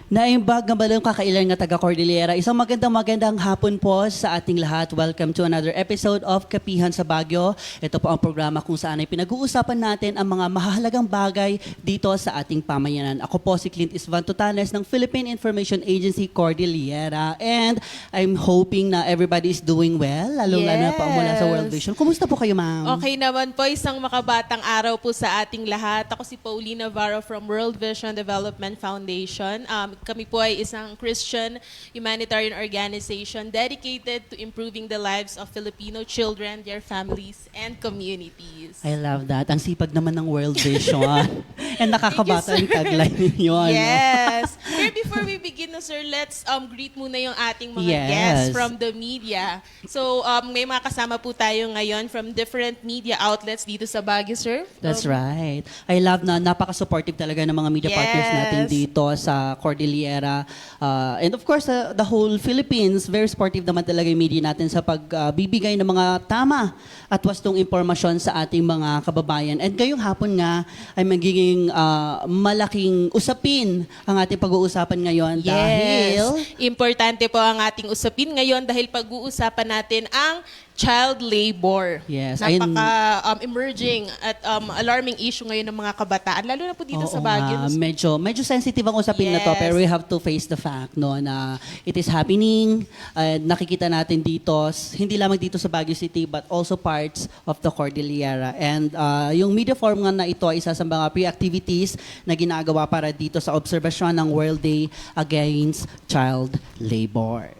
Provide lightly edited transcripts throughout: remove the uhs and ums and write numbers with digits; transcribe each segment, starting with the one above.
Naimbag ng balong kakailan nga taga Cordillera. Isang magandang hapon po sa ating lahat. Welcome to another episode of Kapihan sa Baguio. Ito po ang programa kung saan ay pinag-uusapan natin ang mga mahalagang bagay dito sa ating pamayanan. Ako po si Clint Isvan Tutanes ng Philippine Information Agency Cordillera. And I'm hoping na everybody is doing well, lalo-lalo na po mula sa World Vision. Kumusta po kayo, ma'am? Okay naman po, isang makabatang araw po sa ating lahat. Ako si Pauline Navarro from World Vision Development Foundation. Kami po ay isang Christian humanitarian organization dedicated to improving the lives of Filipino children, their families, and communities. I love that. Ang sipag naman ng World Vision. And nakakabata Thank yung tagline ninyo. Yes. Pero before we begin, no, sir, let's greet muna yung ating mga guests from the media. So, may mga kasama po tayo ngayon from different media outlets dito sa Baguio, sir. That's right. I love na napaka-supportive talaga ng mga media partners natin dito sa Cordillera. And of course, the whole Philippines, very supportive naman talaga yung media natin sa pagbibigay ng mga tama at wastong impormasyon sa ating mga kababayan. And ngayong hapon nga ay magiging malaking usapin ang ating pag-uusapan ngayon dahil importante po ang ating usapin ngayon dahil pag-uusapan natin ang child labor. Yes. Napaka-emerging at alarming issue ngayon ng mga kabataan, lalo na po dito sa Baguio. Medyo sensitive ang usapin na to, pero we have to face the fact no, na it is happening. Nakikita natin dito, hindi lamang dito sa Baguio City, but also parts of the Cordillera. And yung media forum nga na ito ay isa sa mga pre-activities na ginagawa para dito sa obserbasyon ng World Day Against Child Labor.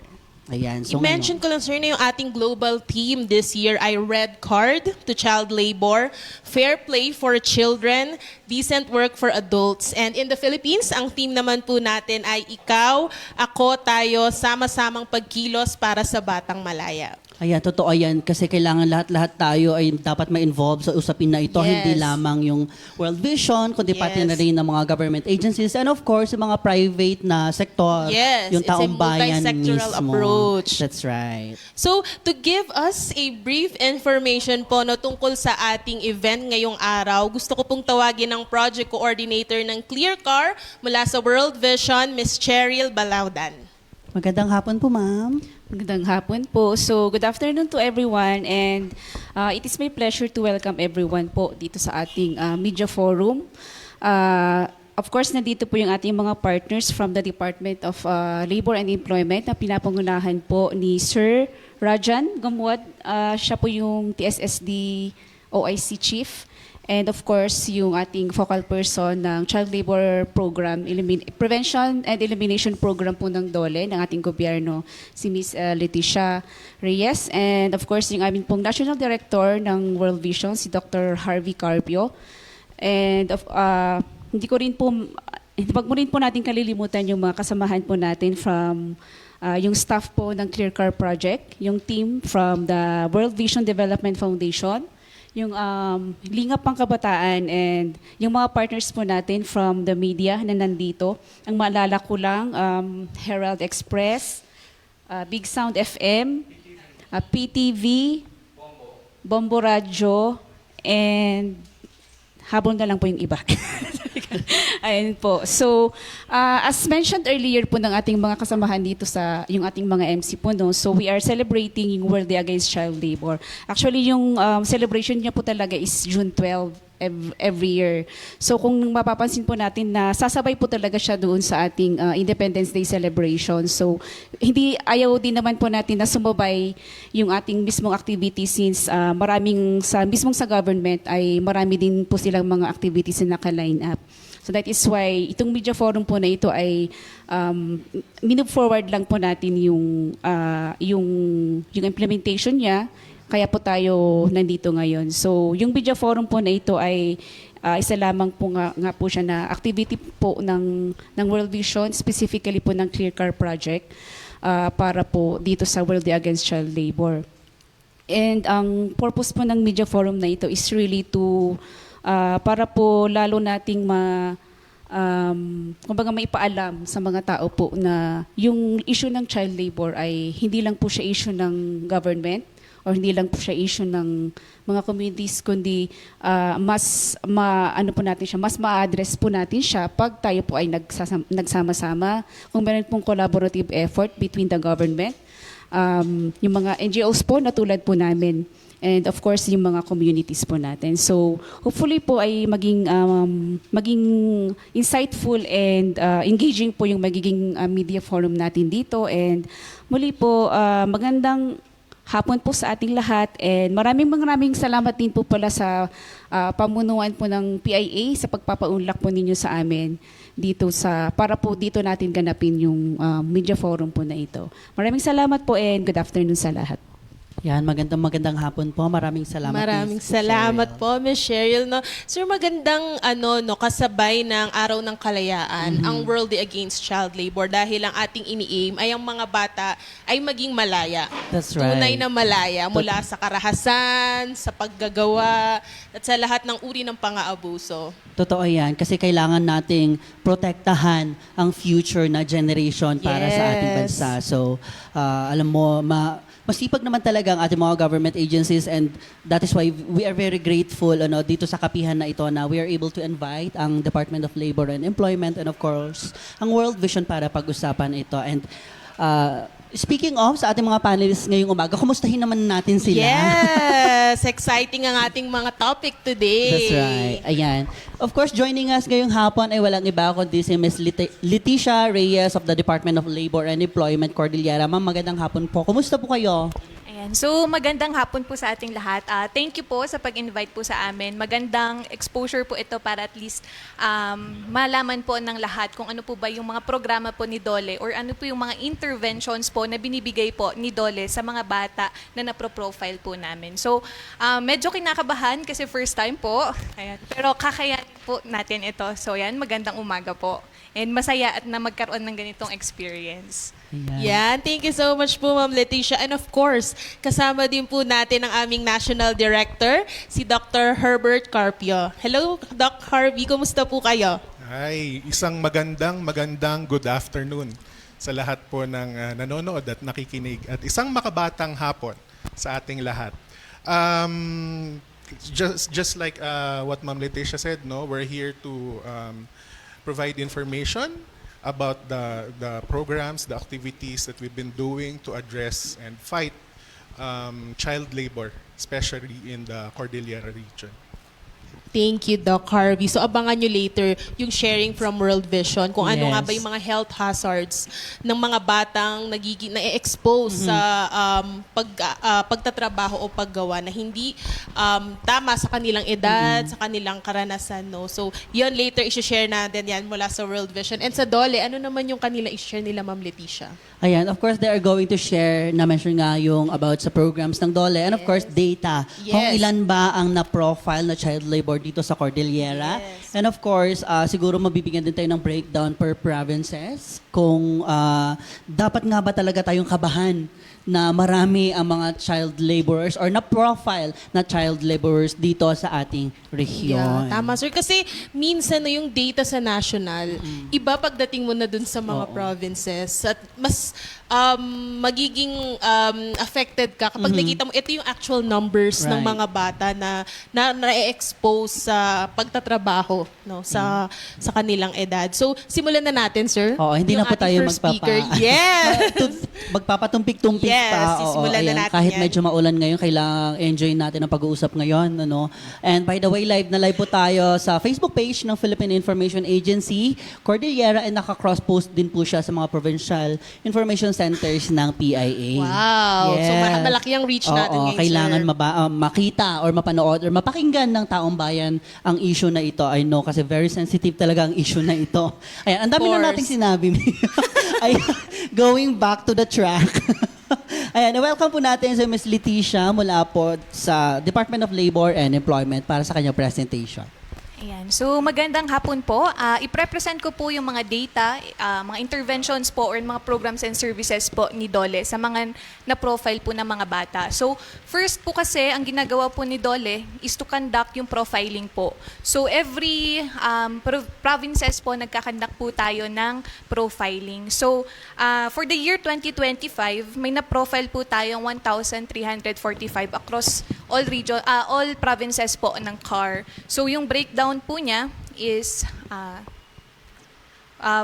Ayan, so I-mention ko lang, sir, na yung ating global theme this year ay Red Card to Child Labor, Fair Play for Children, Decent Work for Adults. And in the Philippines, ang theme naman po natin ay ikaw, ako, tayo, sama-samang pagkilos para sa batang malaya. Ayan, totoo yan. Kasi kailangan lahat-lahat tayo ay dapat ma-involve sa usapin na ito. Yes. Hindi lamang yung World Vision, kundi pati na rin ng mga government agencies and of course, yung mga private na sektor. Yes, yung taong bayan it's a multi-sectoral mismo. approach. That's right. So, to give us a brief information po no, tungkol sa ating event ngayong araw, gusto ko pong tawagin ang project coordinator ng Clear Car mula sa World Vision, Ms. Cheryl Balaudan. Magandang hapon po, ma'am. Magandang hapon po. So, good afternoon to everyone and it is my pleasure to welcome everyone po dito sa ating media forum. Of course, nandito po yung ating mga partners from the Department of Labor and Employment na pinapangunahan po ni Sir Rajan Gamwad. Siya po yung TSSD OIC Chief. And of course, yung ating focal person ng Child Labor Program, Prevention and Elimination Program po ng DOLE, ng ating gobyerno, si Ms. Leticia Reyes. And of course, yung aming pong National Director ng World Vision, si Dr. Harvey Carpio. And wag mo rin po natin kalilimutan yung mga kasamahan po natin from yung staff po ng Clear Car Project, yung team from the World Vision Development Foundation, yung Lingap Pangkabataan, and yung mga partners po natin from the media na nandito. Ang maalala ko lang, Herald Express, Big Sound FM, PTV, Bombo Radio, and habol na lang po yung iba. Ayun po. So, as mentioned earlier po ng ating mga kasamahan dito sa yung ating mga MC po, no? So, we are celebrating yung World Day Against Child Labor. Actually, yung celebration niya po talaga is June 12 every year. So, kung mapapansin po natin na sasabay po talaga siya doon sa ating Independence Day celebration. So, ayaw din naman po natin na sumabay yung ating mismong activity since mismong sa government ay marami din po silang mga activities na naka-line up. So that is why itong media forum po na ito ay minove forward lang po natin yung implementation niya. Kaya po tayo nandito ngayon. So yung media forum po na ito ay isa lamang po nga po siya na activity po ng World Vision, specifically po ng Clear Car Project para po dito sa World Day Against Child Labor. And ang purpose po ng media forum na ito is really to para po lalo nating kumbaga maipaalam sa mga tao po na yung issue ng child labor ay hindi lang po siya issue ng government or hindi lang po siya issue ng mga communities, kundi ano po natin siya, mas ma-address po natin siya pag tayo po ay nagsama-sama. Kung meron pong collaborative effort between the government, yung mga NGOs po na tulad po namin, and of course yung mga communities po natin. So hopefully po ay maging insightful and engaging po yung magiging media forum natin dito. And muli po, magandang hapon po sa ating lahat, and maraming salamat din po pala sa pamunuan po ng PIA sa pagpapaunlak po ninyo sa amin dito para po dito natin ganapin yung media forum po na ito. Maraming salamat po and good afternoon sa lahat. Yan, magandang hapon po. Maraming salamat. Maraming Miss salamat Cheryl. po, Miss Cheryl. No? Sir, magandang kasabay ng Araw ng Kalayaan, ang World Day Against Child Labor, dahil ang ating ini-aim ay ang mga bata ay maging malaya. That's right. Tunay na malaya mula sa karahasan, sa paggagawa, at sa lahat ng uri ng pang-aabuso. Totoo yan. Kasi kailangan nating protektahan ang future na generation para sa ating Yes. bansa. So, alam mo, masipag naman talaga ang ating mga government agencies, and that is why we are very grateful dito sa kapihan na ito na we are able to invite ang Department of Labor and Employment and of course, ang World Vision para pag-usapan ito. And speaking of sa ating mga panelists ngayong umaga, kumustahin naman natin sila. Yes! Exciting ang ating mga topic today. That's right. Ayan. Of course, joining us ngayong hapon ay walang iba kundi si Ms. Leticia Reyes of the Department of Labor and Employment, Cordillera. Ma'am, magandang hapon po. Kumusta po kayo? Ayan. So, magandang hapon po sa ating lahat. Thank you po sa pag-invite po sa amin. Magandang exposure po ito para at least malaman po ng lahat kung ano po ba yung mga programa po ni DOLE or ano po yung mga interventions po na binibigay po ni DOLE sa mga bata na napro-profile po namin. So, medyo kinakabahan kasi first time po. Ayan. Pero kakayanin po natin ito. So, yan, magandang umaga po. And masaya at na magkaroon ng ganitong experience. Ayan. Yan, thank you so much po, Ma'am Leticia. And of course, kasama din po natin ang aming National Director, si Dr. Herbert Carpio. Hello, Doc Harvey, kumusta po kayo? Ay, isang magandang good afternoon sa lahat po ng nanonood at nakikinig, at isang makabatang hapon sa ating lahat. Just like what Ma'am Leticia said, no, we're here to provide information about the programs, the activities that we've been doing to address and fight child labor, especially in the Cordillera region. Thank you, Doc Harvey. So abangan nyo later yung sharing from World Vision kung ano Yes. nga ba yung mga health hazards ng mga batang na-expose sa pagtatrabaho o paggawa na hindi tama sa kanilang edad, sa kanilang karanasan. No? So yun later i-share natin yan mula sa World Vision. And sa DOLE, ano naman yung kanila i-share nila, Ma'am Leticia? Ayan, of course, they are going to share, na-mention nga yung about sa programs ng DOLE, and of course, data. Kung Yes. ilan ba ang na-profile na child labor dito sa Cordillera. Yes. And of course, siguro mabibigyan din tayo ng breakdown per provinces kung dapat nga ba talaga tayong kabahan na marami ang mga child laborers or na-profile na child laborers dito sa ating rehiyon. Yeah, tama, sir. Kasi minsan no, yung data sa national, iba pagdating mo na dun sa mga provinces. At mas magiging affected ka kapag nakita mo, ito yung actual numbers ng Right. mga bata na na-expose sa pagtatrabaho no, sa kanilang edad. So, simulan na natin, sir. Oo, hindi Yung na po ating tayo first speaker. Yes! Magpapatumpik-tumpik Yes, pa. sisimulan na ayan. natin Kahit yan. medyo maulan ngayon, kailangan enjoy natin ang pag-uusap ngayon. And by the way, live po tayo sa Facebook page ng Philippine Information Agency, Cordillera, and naka-cross-post din po siya sa mga provincial information centers ng PIA. Wow! So, Yes. malaki ang reach natin Oo, ngayon, kailangan sir. makita or mapanood or mapakinggan ng taong bayan ang issue na ito. I know kasi very sensitive talaga ang issue na ito. Ayan, ang dami na Of course. nating sinabi. Ay, going back to the track. Ayan, welcome po natin si Ms. Leticia mula po sa Department of Labor and Employment para sa kanyang presentation. Ayan. So magandang hapon po. I-represent ko po yung mga data, mga interventions po or mga programs and services po ni DOLE sa mga na-profile po ng mga bata. So first po kasi, ang ginagawa po ni DOLE is to conduct yung profiling po. So every provinces po nagkakandak po tayo ng profiling. So for the year 2025, may na-profile po tayong 1,345 across all all provinces po ng CAR. So yung breakdown po niya is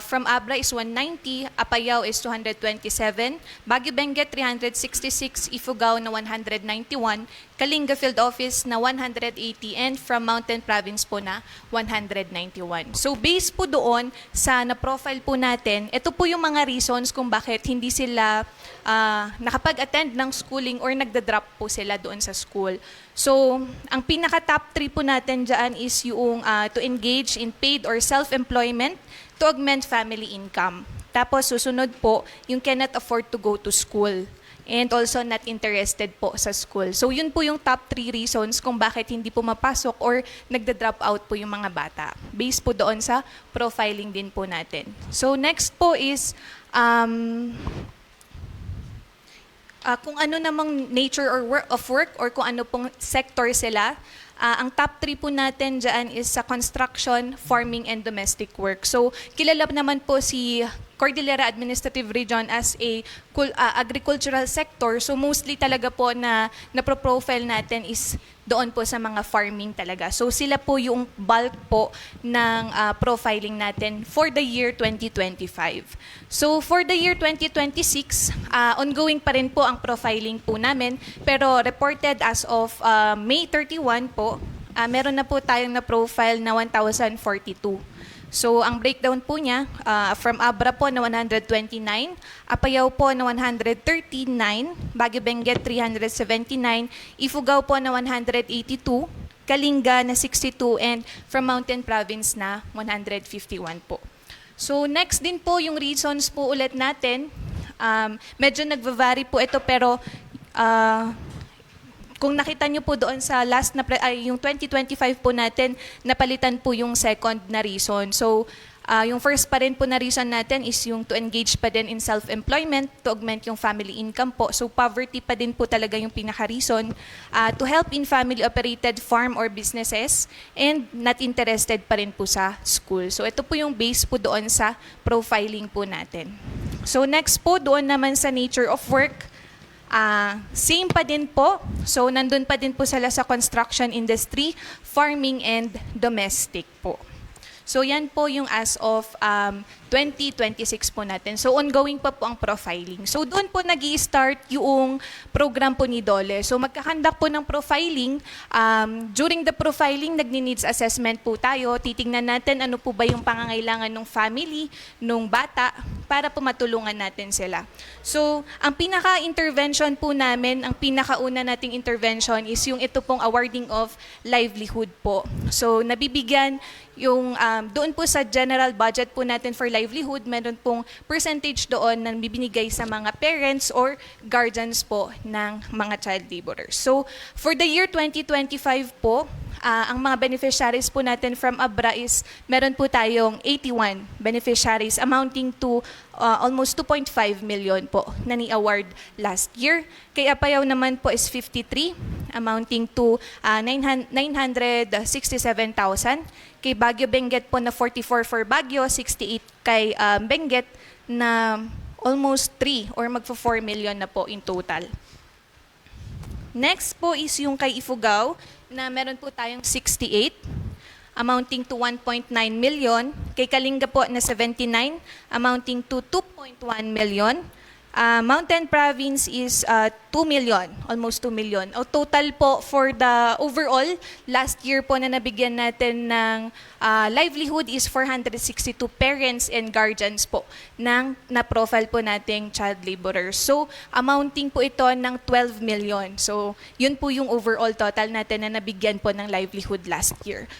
from Abra is 190, Apayao is 227, Baguio Benguet 366, Ifugao na 191, Kalinga Field Office na 180, and from Mountain Province po na 191. So based po doon sa na-profile po natin, ito po yung mga reasons kung bakit hindi sila nakapag-attend ng schooling or nagda-drop po sila doon sa school. So, ang pinaka-top 3 po natin dyan is yung to engage in paid or self-employment to augment family income. Tapos, susunod po, yung cannot afford to go to school and also not interested po sa school. So, yun po yung top 3 reasons kung bakit hindi po mapasok or nagda-drop out po yung mga bata. Based po doon sa profiling din po natin. So, next po is kung ano namang nature or work or kung ano pong sector sila. Ang top 3 po natin dyan is sa construction, farming, and domestic work. So, kilala naman po si Cordillera Administrative Region as a agricultural sector. So, mostly talaga po na pro-profile natin is doon po sa mga farming talaga. So, sila po yung bulk po ng profiling natin for the year 2025. So, for the year 2026, ongoing pa rin po ang profiling po namin. Pero reported as of May 31 po, meron na po tayong na-profile na 1,042. So, ang breakdown po niya, from Abra po na 129, Apayao po na 139, Baguio Benguet 379, Ifugao po na 182, Kalinga na 62, and from Mountain Province na 151 po. So, next din po yung reasons po ulit natin. Medyo nagva-vary po ito pero kung nakita nyo po doon sa last na yung 2025 po natin, napalitan po yung second na reason. So, yung first pa rin po na reason natin is yung to engage pa din in self-employment, to augment yung family income po. So, poverty pa din po talaga yung pinaka-reason. To help in family-operated farm or businesses, and not interested pa rin po sa school. So, ito po yung base po doon sa profiling po natin. So, next po, doon naman sa nature of work, same pa din po. So, nandun pa din po sila sa construction industry, farming, and domestic po. So, yan po yung as of 2026 po natin. So, ongoing pa po ang profiling. So, doon po nag-i-start yung program po ni DOLE. So, magkakandak po ng profiling. During the profiling, nagni-needs assessment po tayo. Titingnan natin ano po ba yung pangangailangan ng family, ng bata, para po matulungan natin sila. So, ang pinaka-intervention po namin, ang pinakauna nating intervention is yung ito pong awarding of livelihood po. So, nabibigyan yung doon po sa general budget po natin for livelihood, meron pong percentage doon na bibinigay sa mga parents or guardians po ng mga child laborers. So, for the year 2025 po, ang mga beneficiaries po natin from Abra is meron po tayong 81 beneficiaries amounting to almost 2.5 million po na ni-award last year. Kay Apayao naman po is 53 amounting to 967,000. Kay Baguio Benguet po na 44 for Baguio, 68 kay Benguet na almost 3 or magpo-4 million na po in total. Next po is yung kay Ifugao na meron po tayong 68 amounting to 1.9 million. Kay Kalinga po na 79 amounting to 2.1 million. Mountain Province is 2 million, almost 2 million. O total po for the overall, last year po na nabigyan natin ng livelihood is 462 parents and guardians po ng na-profile po nating child laborers. So, amounting po ito ng 12 million. So, yun po yung overall total natin na nabigyan po ng livelihood last year.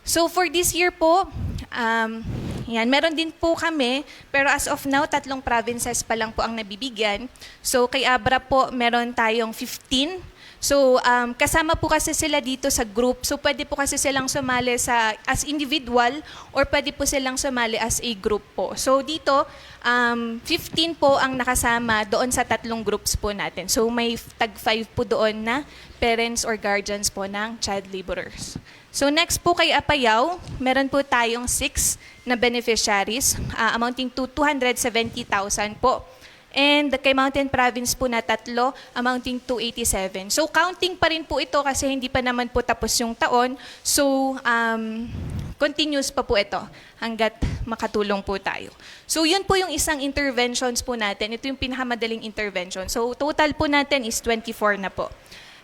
So for this year po, meron din po kami, pero as of now, 3 provinces pa lang po ang nabibigyan. So kay Abra po, meron tayong 15. So, kasama po kasi sila dito sa group. So, pwede po kasi silang sumali as individual or pwede po silang sumali as a group po. So, dito, 15 po ang nakasama doon sa 3 groups po natin. So, may tag 5 po doon na parents or guardians po ng child laborers. So, next po kay Apayao, meron po tayong 6 na beneficiaries amounting to 270,000 po. And kay Mountain Province po na 3, amounting to 87. So, counting pa rin po ito kasi hindi pa naman po tapos yung taon. So, continuous pa po ito hanggat makatulong po tayo. So, yun po yung isang interventions po natin. Ito yung pinakamadaling intervention. So, total po natin is 24 na po.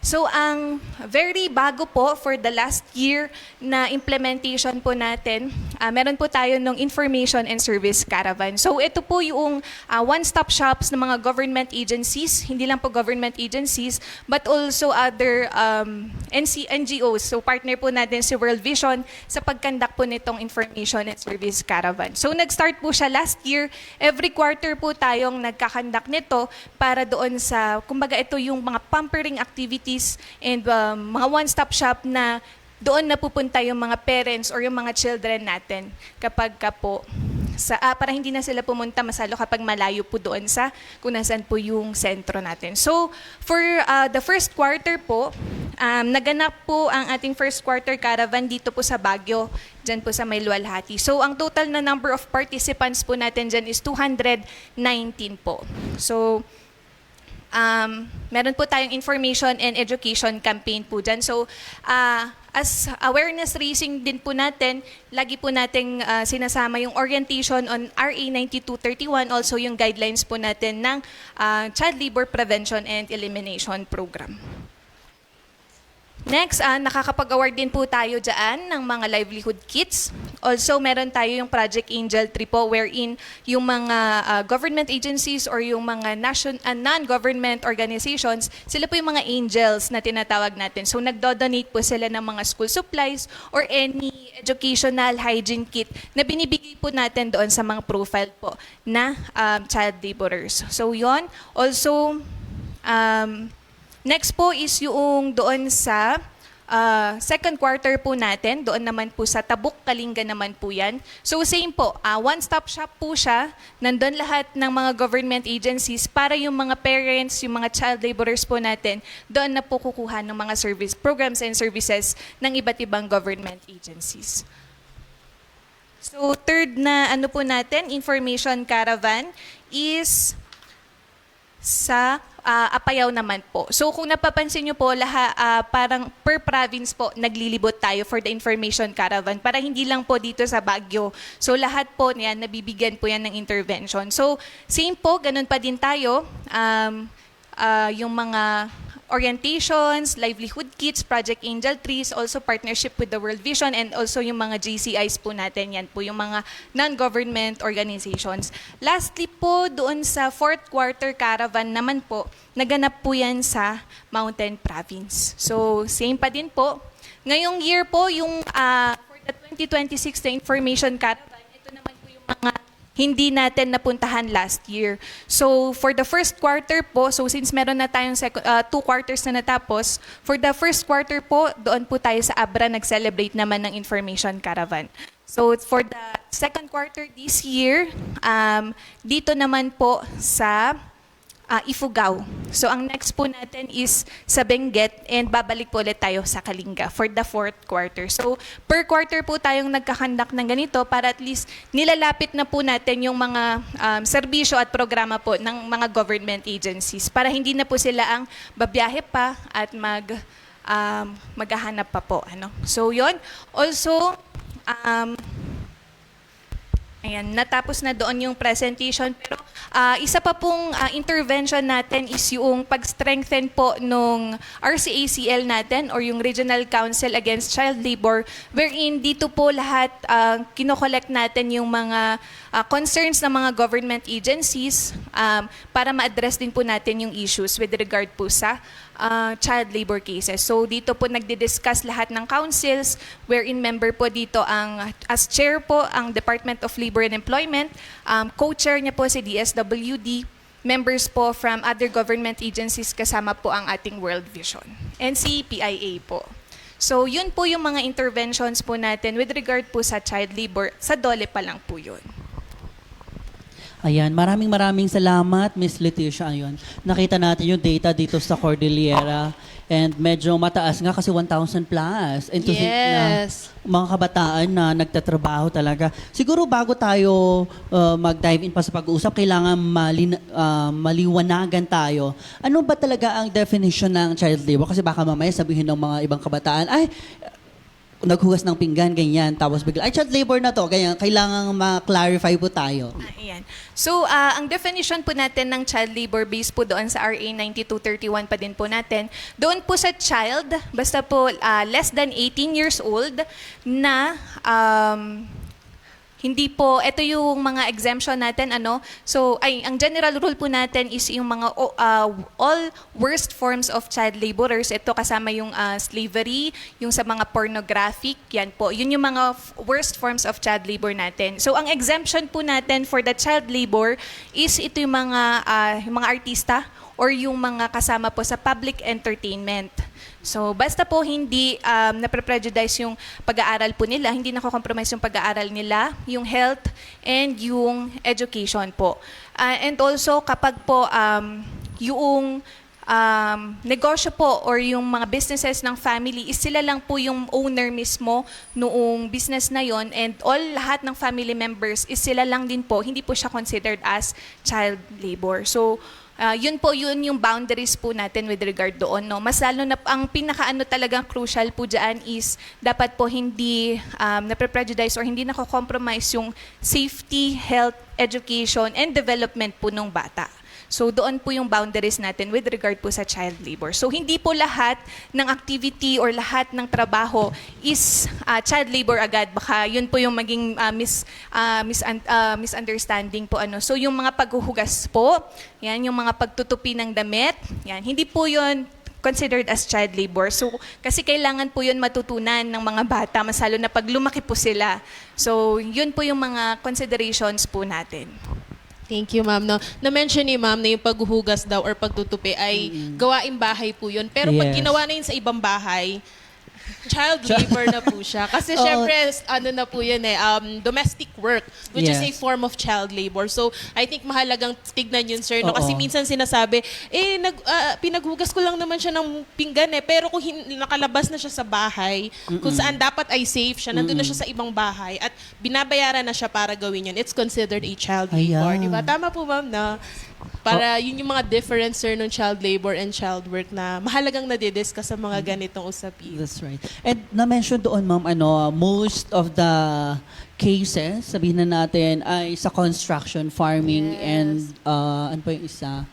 So, ang very bago po for the last year na implementation po natin, meron po tayo ng Information and Service Caravan. So, ito po yung one-stop shops ng mga government agencies, hindi lang po government agencies, but also other NGOs. So, partner po natin si World Vision sa pagkandak po nitong Information and Service Caravan. So, nag-start po siya last year. Every quarter po tayong nagkakandak nito para doon sa, kumbaga ito yung mga pampering activities and mga one-stop shop na doon napupunta yung mga parents or yung mga children natin kapag po para hindi na sila pumunta masalo kapag malayo po doon sa kung nasaan po yung sentro natin. So, for the first quarter po, naganap po ang ating first quarter caravan dito po sa Baguio, dyan po sa may Luwalhati. So, ang total na number of participants po natin dyan is 219 po. So, meron po tayong information and education campaign po dyan. So, as awareness raising din po natin, lagi po nating sinasama yung orientation on RA 9231, also yung guidelines po natin ng Child Labor Prevention and Elimination Program. Next, nakakapag-award din po tayo dyan ng mga livelihood kits. Also, meron tayo yung Project Angel 3 po, wherein yung mga government agencies or yung mga non-government organizations, sila po yung mga angels na tinatawag natin. So, nagdo-donate po sila ng mga school supplies or any educational hygiene kit na binibigay po natin doon sa mga profile po na child laborers. So, yon. Also, next po is yung doon sa second quarter po natin, doon naman po sa Tabuk, Kalinga naman po yan. So same po, one-stop shop po siya, nandun lahat ng mga government agencies para yung mga parents, yung mga child laborers po natin, doon na po kukuha ng mga service programs and services ng iba't ibang government agencies. So third na ano po natin, information caravan is sa Apayao naman po. So kung napapansin nyo po, parang per province po naglilibot tayo for the information caravan para hindi lang po dito sa Baguio. So lahat po niyan, nabibigyan po yan ng intervention. So same po, ganun pa din tayo. Yung mga orientations, livelihood kits, Project Angel 3, also partnership with the World Vision, and also yung mga GCIs po natin, yan po yung mga non-government organizations. Lastly po, doon sa fourth quarter caravan naman po, naganap po yan sa Mountain Province. So, same pa din po. Ngayong year po, yung for the 2026 na information caravan, ito naman po yung mga hindi natin napuntahan last year. So, for the first quarter po, so since meron na tayong 2 quarters na natapos, for the first quarter po, doon po tayo sa Abra nag-celebrate naman ng Information Caravan. So, for the second quarter this year, dito naman po sa Ifugao. So, ang next po natin is sa Benguet and babalik po ulit tayo sa Kalinga for the fourth quarter. So, per quarter po tayong nagkakandak ng ganito para at least nilalapit na po natin yung mga serbisyo at programa po ng mga government agencies para hindi na po sila ang babiyahe pa at maghahanap pa po. So, yon. Also, ayan, natapos na doon yung presentation. Pero isa pa pong intervention natin is yung pag-strengthen po nung RCACL natin or yung Regional Council Against Child Labor, wherein dito po lahat kinokollect natin yung mga concerns ng mga government agencies para ma-address din po natin yung issues with regard po sa child labor cases. So dito po nagdi-discuss lahat ng councils wherein member po dito as chair po ang Department of Labor and Employment, co-chair niya po si DSWD, members po from other government agencies kasama po ang ating World Vision and CPIA po. So yun po yung mga interventions po natin with regard po sa child labor. Sa DOLE pa lang po yun. Ayan, maraming salamat, Miss Leticia. Ayun, nakita natin yung data dito sa Cordillera and medyo mataas nga kasi 1,000 plus. And to think na Yes. mga kabataan na nagtatrabaho talaga. Siguro bago tayo mag-dive in pa sa pag-uusap, kailangan maliwanagan tayo. Ano ba talaga ang definition ng child labor? Kasi baka mamaya sabihin ng mga ibang kabataan, ay, naghugas ng pinggan, ganyan. Tapos bigla, ay, child labor na to. Ganyan, kailangan ma-clarify po tayo. Ayan. So, ang definition po natin ng child labor based po doon sa RA 9231 pa din po natin. Doon po sa child, basta po less than 18 years old na hindi po, ito yung mga exemption natin, ano. So, ang general rule po natin is yung mga all worst forms of child laborers. Ito kasama yung slavery, yung sa mga pornographic, yan po. Yun yung mga worst forms of child labor natin. So, ang exemption po natin for the child labor is ito yung mga artista or yung mga kasama po sa public entertainment. So, basta po hindi napre-prejudice yung pag-aaral po nila, hindi nako-compromise yung pag-aaral nila, yung health, and yung education po. And also, kapag po yung negosyo po or yung mga businesses ng family is sila lang po yung owner mismo noong business na yon, and lahat ng family members is sila lang din po, hindi po siya considered as child labor. So, yun yung boundaries po natin with regard doon. No? Mas lalo na ang pinakaano talagang crucial po dyan is dapat po hindi napre-prejudice or hindi nako-compromise yung safety, health, education, and development po ng bata. So doon po yung boundaries natin with regard po sa child labor. So hindi po lahat ng activity or lahat ng trabaho is child labor agad. Baka yun po yung maging misunderstanding po. Ano. So yung mga paghuhugas po, yan, yung mga pagtutupi ng damit, yan, hindi po yun considered as child labor. So, kasi kailangan po yun matutunan ng mga bata, mas lalo na pag lumaki po sila. So, yun po yung mga considerations po natin. Thank you, ma'am. No, na-mention ni ma'am na yung paghuhugas daw or pagtutupi ay gawaing bahay po yun. Pero pag Yes. ginawa na yun sa ibang bahay, child labor na po siya. Kasi Oo. syempre, ano na po yun domestic work, which is a Yes. form of child labor. So, I think mahalagang tignan yun, sir. No? Kasi Oo. minsan sinasabi, pinaghugas ko lang naman siya ng pinggan pero kung nakalabas na siya sa bahay, kung saan dapat ay safe siya, nandun na siya sa ibang bahay, at binabayaran na siya para gawin yun, it's considered a child labor. Ayan. Diba? Tama po, ma'am, na para yun yung mga difference, sir, ng child labor and child work na mahalagang nadidiscuss sa mga ganitong usapin. That's right. And na-mention doon, ma'am, most of the cases, sabihin na natin, ay sa construction, farming, Yes. and ano pa yung isa?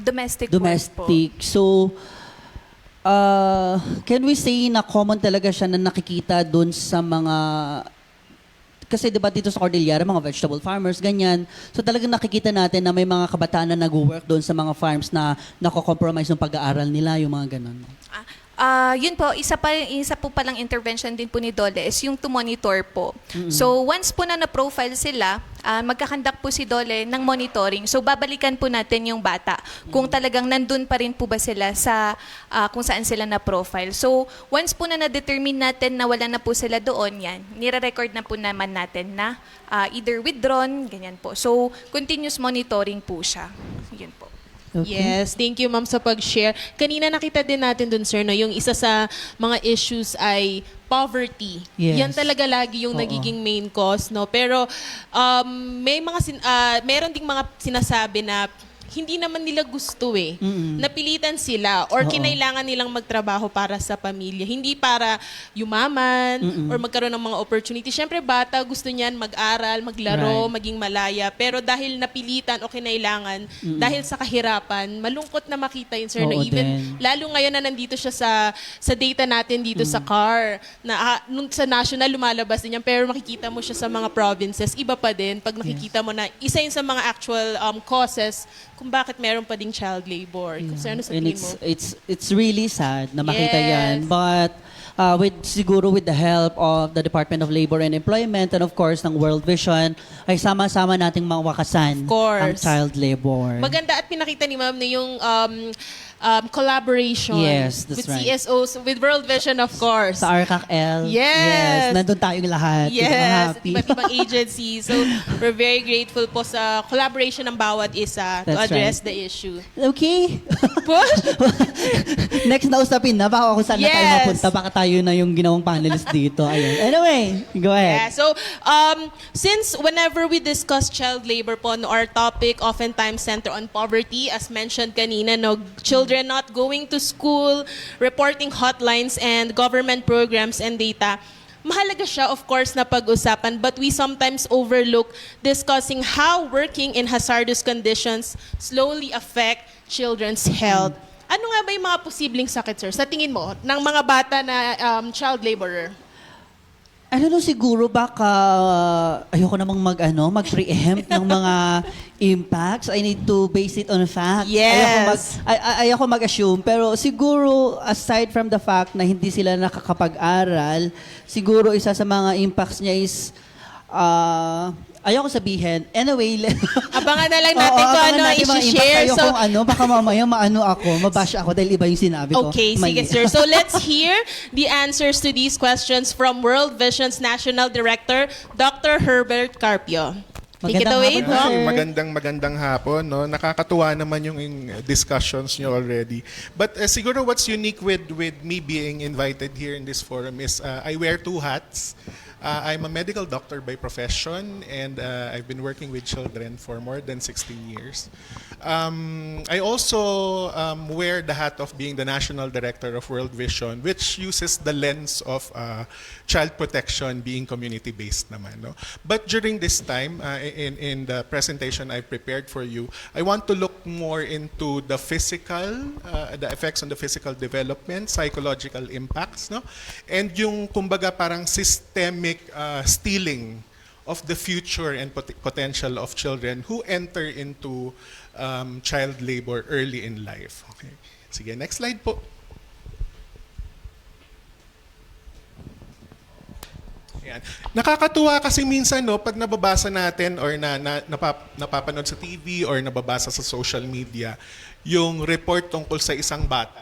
Domestic work po. Domestic. So, can we say na common talaga siya na nakikita doon sa mga... Kasi diba dito sa Cordillera, mga vegetable farmers, ganyan. So talagang nakikita natin na may mga kabataan na nag-work doon sa mga farms na nako-compromise ng pag-aaral nila, yung mga ganon. Yun po, isa po palang intervention din po ni DOLE is yung to monitor po. So once po na na-profile sila, magkakandak po si DOLE ng monitoring. So babalikan po natin yung bata kung talagang nandun pa rin po ba sila sa kung saan sila na-profile. So once po na na-determine natin na wala na po sila doon, yan, nire-record na po naman natin na either withdrawn, ganyan po. So continuous monitoring po siya. Yun po. Okay. Yes, thank you, ma'am, sa pag-share. Kanina nakita din natin dun, sir, no, yung isa sa mga issues ay poverty. Yes. Yan talaga lagi yung Oo. nagiging main cause, no. Pero may mga meron ding mga sinasabi na hindi naman nila gusto napilitan sila or Oo. kinailangan nilang magtrabaho para sa pamilya. Hindi para yumaman or magkaroon ng mga opportunity. Siyempre, bata gusto niyan mag-aral, maglaro, Right. maging malaya. Pero dahil napilitan o kinailangan, dahil sa kahirapan, malungkot na makita yun, sir. Oo Na even, din. lalo ngayon na nandito siya sa data natin dito sa CAR, na nung sa national lumalabas din yan, pero makikita mo siya sa mga provinces, iba pa din pag nakikita mo na isa yun sa mga actual causes kung bakit meron pa ding child labor. Kung sa ano sa And tingin mo? it's really sad na makita Yes. yan. But siguro with the help of the Department of Labor and Employment and of course ng World Vision, ay sama-sama nating mawakasan Of course. ang child labor. Maganda at pinakita ni Ma'am na yung collaboration Yes, that's with right. CSOs, with World Vision, of course. Sa RCAC-L. Yes. Nandun tayong lahat. Yes, Happy. iba't ibang agencies. So, we're very grateful po sa collaboration ng bawat isa to That's address the issue. Okay. Next na usapin na. Baka kung saan na tayo Yes. mapunta. Baka tayo na yung ginawang panelist dito. Ayun. Anyway, go Yeah, ahead. so since whenever we discuss child labor po, no, our topic oftentimes center on poverty, as mentioned kanina, no, children not going to school, reporting hotlines and government programs and data. Mahalaga siya, of course, na pag-usapan, but we sometimes overlook discussing how working in hazardous conditions slowly affect children's health. Ano nga ba yung mga posibleng sakit, sir, sa tingin mo, ng mga bata na child laborer? I don't know, siguro baka ayoko namang mag-preempt ng mga impacts. I need to base it on facts. Yes. Ayoko mag-assume. Pero siguro, aside from the fact na hindi sila nakakapag-aral, siguro isa sa mga impacts niya is, ayoko sabihin. Anyway, Abangan na lang natin kung ano i-share. So, baka mamaya mabash ako dahil iba yung sinabi ko. okay, sige Mali. sir. So let's hear the answers to these questions from World Vision's National Director, Dr. Herbert Carpio. Take it Magandang away, hapon, Doc. sir. Magandang hapon, no? Nakakatuwa naman yung discussions nyo already. But siguro what's unique with me being invited here in this forum is I wear two hats. I'm a medical doctor by profession, and I've been working with children for more than 16 years. I also wear the hat of being the National Director of World Vision, which uses the lens of child protection being community-based naman. No? But during this time, in the presentation I prepared for you, I want to look more into the physical, the effects on the physical development, psychological impacts, no? And yung kumbaga parang systemic stealing of the future and potential of children who enter into child labor early in life. Okay. Sige, next slide po. Ayan. Nakakatuwa kasi minsan no, pag nababasa natin or napapanood sa TV or nababasa sa social media, yung report tungkol sa isang bata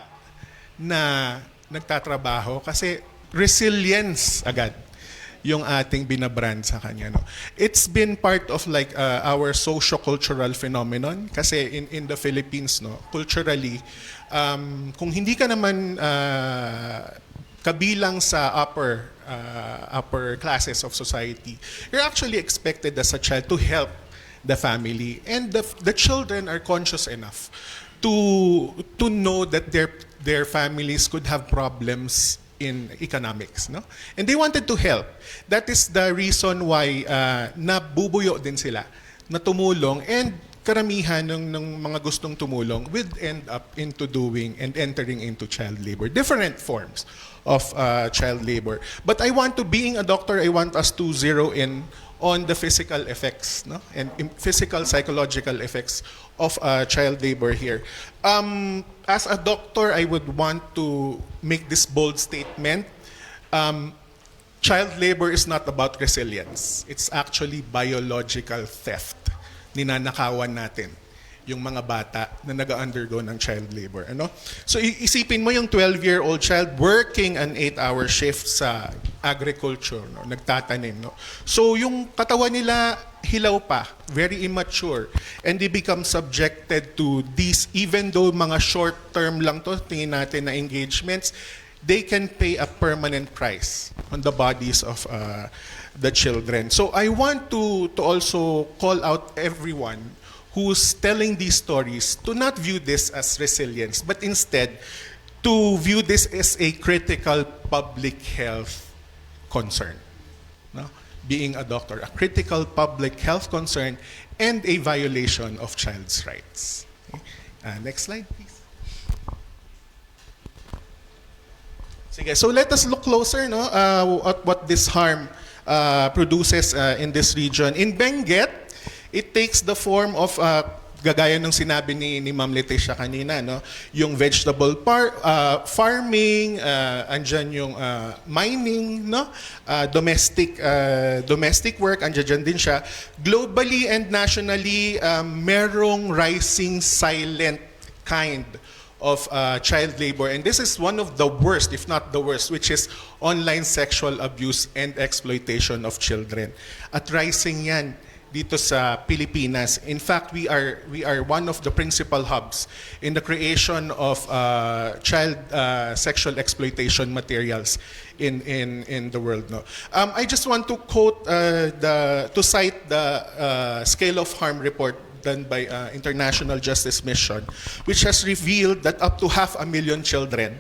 na nagtatrabaho kasi resilience agad yung ating binabrand sa kanya. No? It's been part of like our socio-cultural phenomenon kasi in the Philippines, no, culturally, kung hindi ka naman kabilang sa upper classes of society, you're actually expected as a child to help the family. And the children are conscious enough to know that their families could have problems in economics, no? And they wanted to help. That is the reason why nabubuyo din sila na tumulong, and karamihan ng mga gustong tumulong would end up into doing and entering into child labor. Different forms of child labor. But being a doctor, I want us to zero in on the physical effects, no? And physical, psychological effects of child labor here. As a doctor, I would want to make this bold statement. Child labor is not about resilience. It's actually biological theft. Ninanakawan natin yung mga bata na nag-undergo ng child labor. Ano? So isipin mo yung 12-year-old child working an 8-hour shift sa agriculture, no? Nagtatanim. No? So yung katawan nila hilaw pa, very immature, and they become subjected to these, even though mga short-term lang to, tingin natin na engagements, they can pay a permanent price on the bodies of the children. So I want to also call out everyone who's telling these stories to not view this as resilience, but instead to view this as a critical public health concern. No? Being a doctor, a critical public health concern and a violation of child's rights. Okay. Next slide, please. Sige, so let us look closer, no, at what this harm produces in this region. In Benguet, it takes the form of gagaya ng sinabi ni Ma'am Leticia kanina, no? Yung vegetable farming, andyan yung mining, no? Domestic work, andyan din siya. Globally and nationally, merong rising silent kind of child labor. And this is one of the worst, if not the worst, which is online sexual abuse and exploitation of children. At rising yan dito sa Pilipinas. In fact, we are one of the principal hubs in the creation of child sexual exploitation materials in the world. No? I just want to quote to cite the Scale of Harm report done by International Justice Mission, which has revealed that up to 500,000 children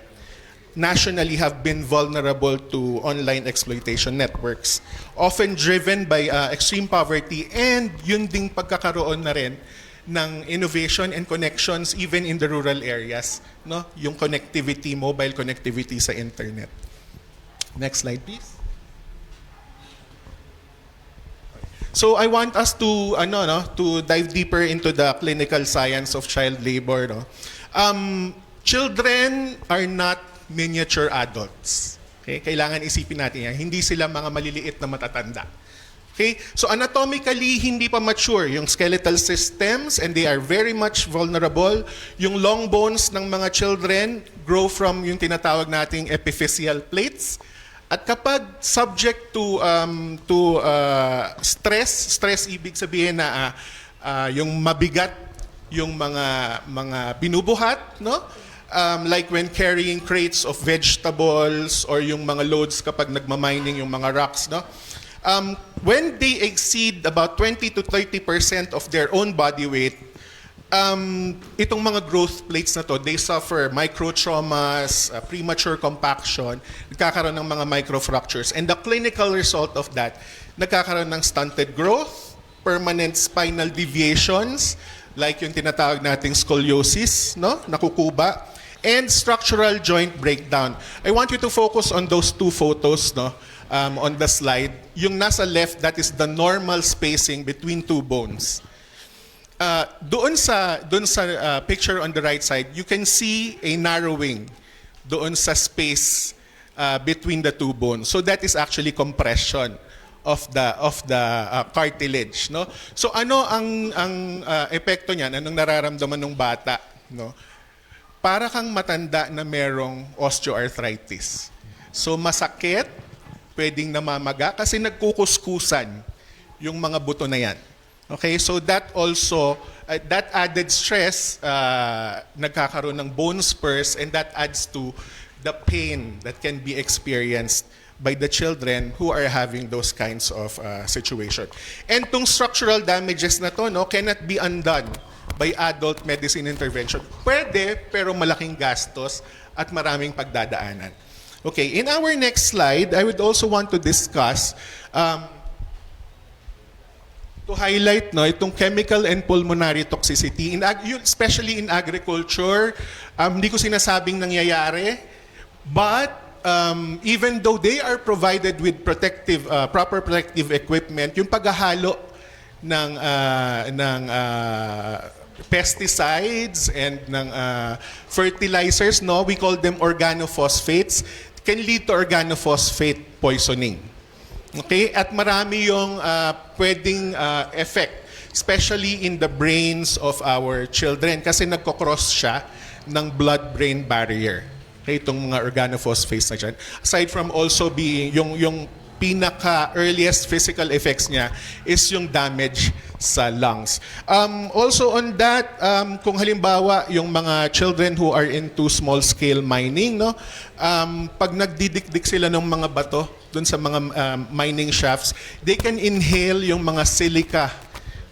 nationally have been vulnerable to online exploitation networks, often driven by extreme poverty and yun ding pagkakaroon na rin ng innovation and connections even in the rural areas, no? Yung connectivity, mobile connectivity sa internet. Next slide, please. So I want us to to dive deeper into the clinical science of child labor. No? Children are not miniature adults. Okay? Kailangan isipin natin yan. Hindi sila mga maliliit na matatanda. Okay? So anatomically, hindi pa mature yung skeletal systems and they are very much vulnerable. Yung long bones ng mga children grow from yung tinatawag nating epiphyseal plates. At kapag subject to stress ibig sabihin na yung mabigat yung mga binubuhat, no? Like when carrying crates of vegetables or yung mga loads kapag nagmamining yung mga rocks, no? When they exceed about 20 to 30% of their own body weight, itong mga growth plates na to, they suffer microtraumas, premature compaction, nagkakaroon ng mga microfractures. And the clinical result of that, nagkakaroon ng stunted growth, permanent spinal deviations, like yung tinatawag nating scoliosis, no? Nakukuba, and structural joint breakdown. I want you to focus on those two photos, no? On the slide. Yung nasa left, that is the normal spacing between two bones. Doon sa picture on the right side, you can see a narrowing doon sa space between the two bones. So that is actually compression of the cartilage, no? So ano ang epekto niyan? Anong nararamdaman ng bata, no? Para kang matanda na merong osteoarthritis. So masakit, pwedeng namamaga kasi nagkukuskusan yung mga buto na yan. Okay, so that also, that added stress, nagkakaroon ng bone spurs and that adds to the pain that can be experienced by the children who are having those kinds of situation. And tong structural damages na to, no, cannot be undone by adult medicine intervention. Pwede, pero malaking gastos at maraming pagdadaanan. Okay, in our next slide, I would also want to discuss to highlight, no, itong chemical and pulmonary toxicity, especially in agriculture. Hindi ko sinasabing nangyayari, but even though they are provided with proper protective equipment, yung paghahalo ng pesticides and ng fertilizers, no, we call them organophosphates, can lead to organophosphate poisoning. Okay? At marami yung pwedeng effect, especially in the brains of our children kasi nagko-cross siya ng blood-brain barrier. Okay? Itong mga organophosphates na dyan. Aside from also being, yung pinaka-earliest physical effects niya is yung damage sa lungs. Also on that, kung halimbawa yung mga children who are into small-scale mining, no, pag nagdidikdik sila ng mga bato dun sa mga mining shafts, they can inhale yung mga silica,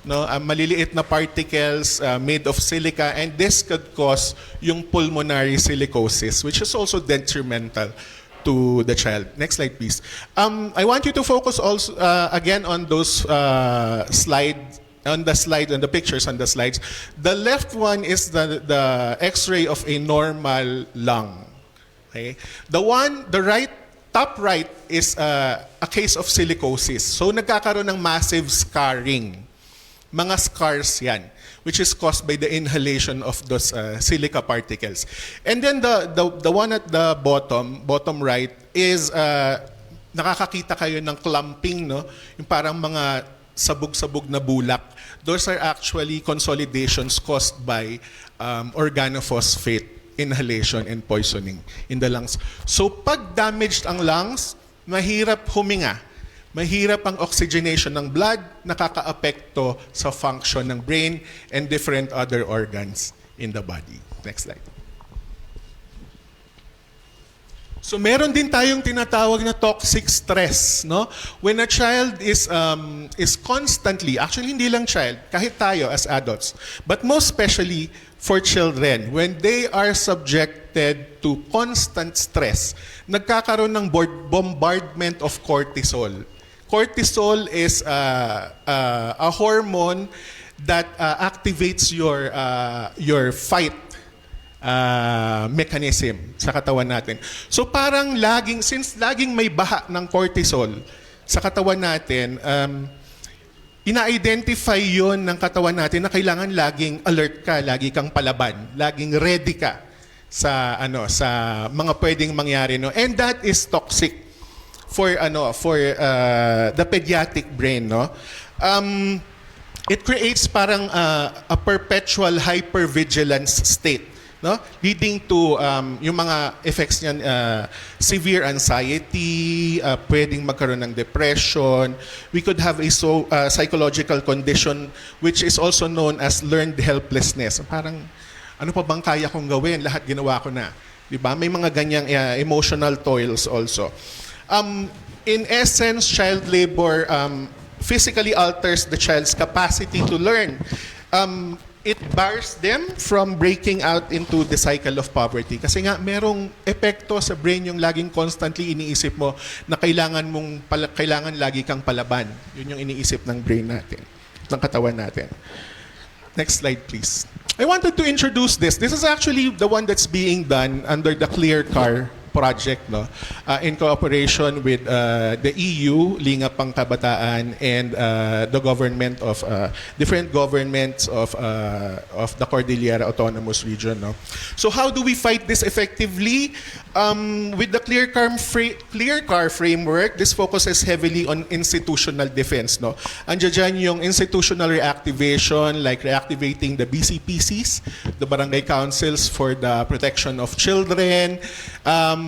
no, maliliit na particles made of silica, and this could cause yung pulmonary silicosis, which is also detrimental to the child. Next slide, please. I want you to focus also again on those slides, on the pictures on the slides. The left one is the X-ray of a normal lung. Okay, top right is a case of silicosis. So nagkakaroon ng massive scarring Mga scars yan, which is caused by the inhalation of those silica particles. And then the one at the bottom right, is nakakakita kayo ng clumping, no? Yung parang mga sabog-sabog na bulak. Those are actually consolidations caused by organophosphate inhalation and poisoning in the lungs. So pag damaged ang lungs, mahirap huminga. Mahirap ang oxygenation ng blood, nakaka-apekto sa function ng brain and different other organs in the body. Next slide. So meron din tayong tinatawag na toxic stress, no? When a child is constantly, actually hindi lang child, kahit tayo as adults, but most especially for children, when they are subjected to constant stress, nagkakaroon ng bombardment of cortisol. Cortisol is a hormone that activates your fight mechanism sa katawan natin. So parang since laging may baha ng cortisol sa katawan natin, ina-identify yon ng katawan natin na kailangan laging alert ka, lagi kang palaban, laging ready ka sa mga pwedeng mangyari, no. And that is toxic for the pediatric brain, no. It creates parang a perpetual hypervigilance state, no, leading to yung mga effects niyan, severe anxiety, pwedeng magkaroon ng depression. We could have a psychological condition which is also known as learned helplessness. Parang ano pa bang kaya kong gawin? Lahat ginawa ko na. 'Di ba? May mga ganyang emotional toils also. In essence, child labor physically alters the child's capacity to learn. It bars them from breaking out into the cycle of poverty. Kasi nga, merong epekto sa brain yung laging constantly iniisip mo na kailangan lagi kang palaban. Yun yung iniisip ng brain natin, ng katawan natin. Next slide, please. I wanted to introduce this. This is actually the one that's being done under the Clear Car project, no, in cooperation with the EU, Lingap Pangkabataan, and the government of different governments of the Cordillera Autonomous Region, no. So how do we fight this effectively? With the Clear Car framework, this focuses heavily on institutional defense, no. Andiyan dyan yung institutional reactivation, like reactivating the BCPCs, the Barangay Councils for the Protection of Children,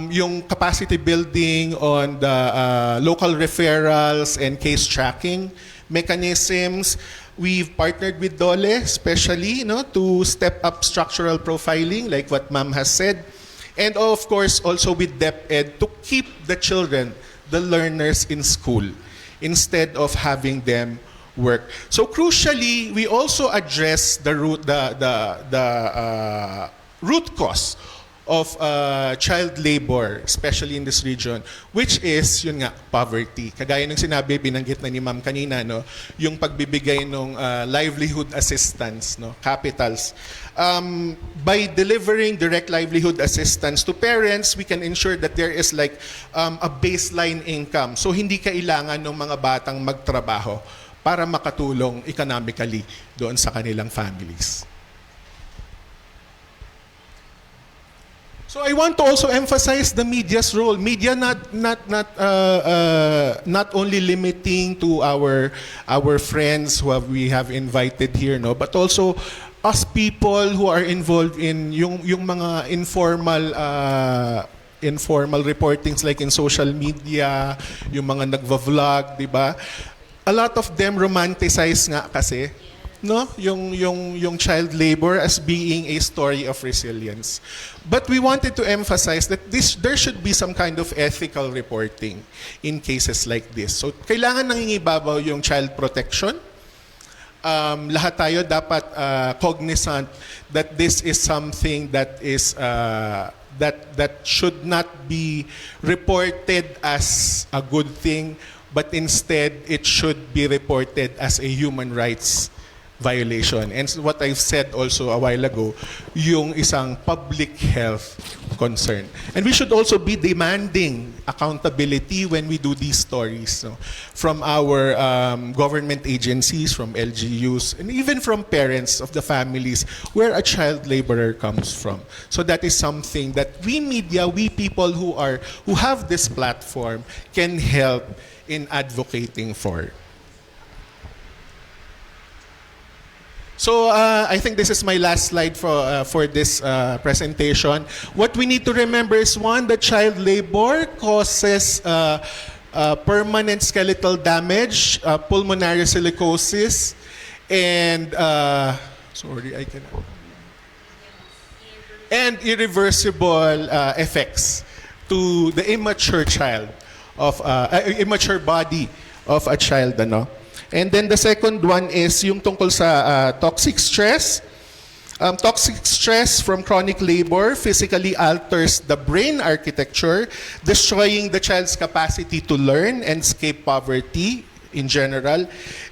yung capacity building on the local referrals and case tracking mechanisms. We've partnered with DOLE especially, no, to step up structural profiling like what Ma'am has said. And of course also with DepEd to keep the children, the learners in school instead of having them work. So crucially, we also address the root cause of child labor, especially in this region, which is, yun nga, poverty. Kagaya ng sinabi, binanggit na ni Ma'am kanina, no, yung pagbibigay ng livelihood assistance, no, capitals. By delivering direct livelihood assistance to parents, we can ensure that there is like a baseline income. So hindi kailangan ng mga batang magtrabaho para makatulong economically doon sa kanilang families. So I want to also emphasize the media's role. Media not only limiting to our friends who we have invited here, no, but also us people who are involved in yung mga informal reportings like in social media, yung mga nagva-vlog, di ba? A lot of them romanticize nga kasi, no, yung child labor as being a story of resilience. But we wanted to emphasize that there should be some kind of ethical reporting in cases like this. So kailangan nangingibabaw yung child protection. Lahat tayo dapat cognizant that this is something that is that should not be reported as a good thing, but instead it should be reported as a human rights violation. And what I've said also a while ago, yung isang public health concern. And we should also be demanding accountability when we do these stories, no? From our government agencies, from LGUs, and even from parents of the families where a child laborer comes from. So that is something that we media, we people who have this platform can help in advocating for. So I think this is my last slide for this presentation. What we need to remember is, one, that child labor causes permanent skeletal damage, pulmonary silicosis, and and irreversible effects to the immature child of immature body of a child, ano. And then the second one is yung tungkol sa toxic stress. Toxic stress from chronic labor physically alters the brain architecture, destroying the child's capacity to learn and escape poverty in general.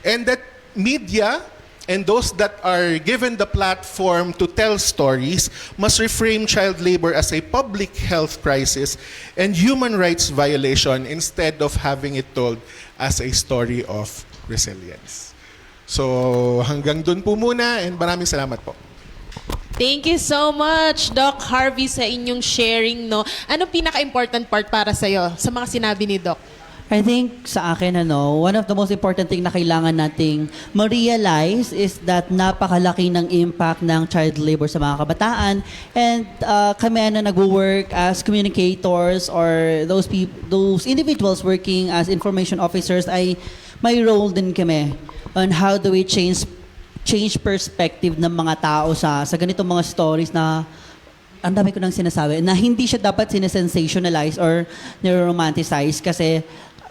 And that media and those that are given the platform to tell stories must reframe child labor as a public health crisis and human rights violation instead of having it told as a story of resilience. So hanggang dun po muna, and maraming salamat po. Thank you so much, Doc Harvey, sa inyong sharing, no? Ano pinaka-important part para sa'yo sa mga sinabi ni Doc? I think sa akin, one of the most important thing na kailangan nating ma-realize is that napakalaki ng impact ng child labor sa mga kabataan. And kami na nagwo-work as communicators or those individuals working as information officers ay may role din kami on how do we change perspective ng mga tao sa ganitong mga stories na ang dami ko nang sinasabi na hindi siya dapat sinesensationalize or niromanticize kasi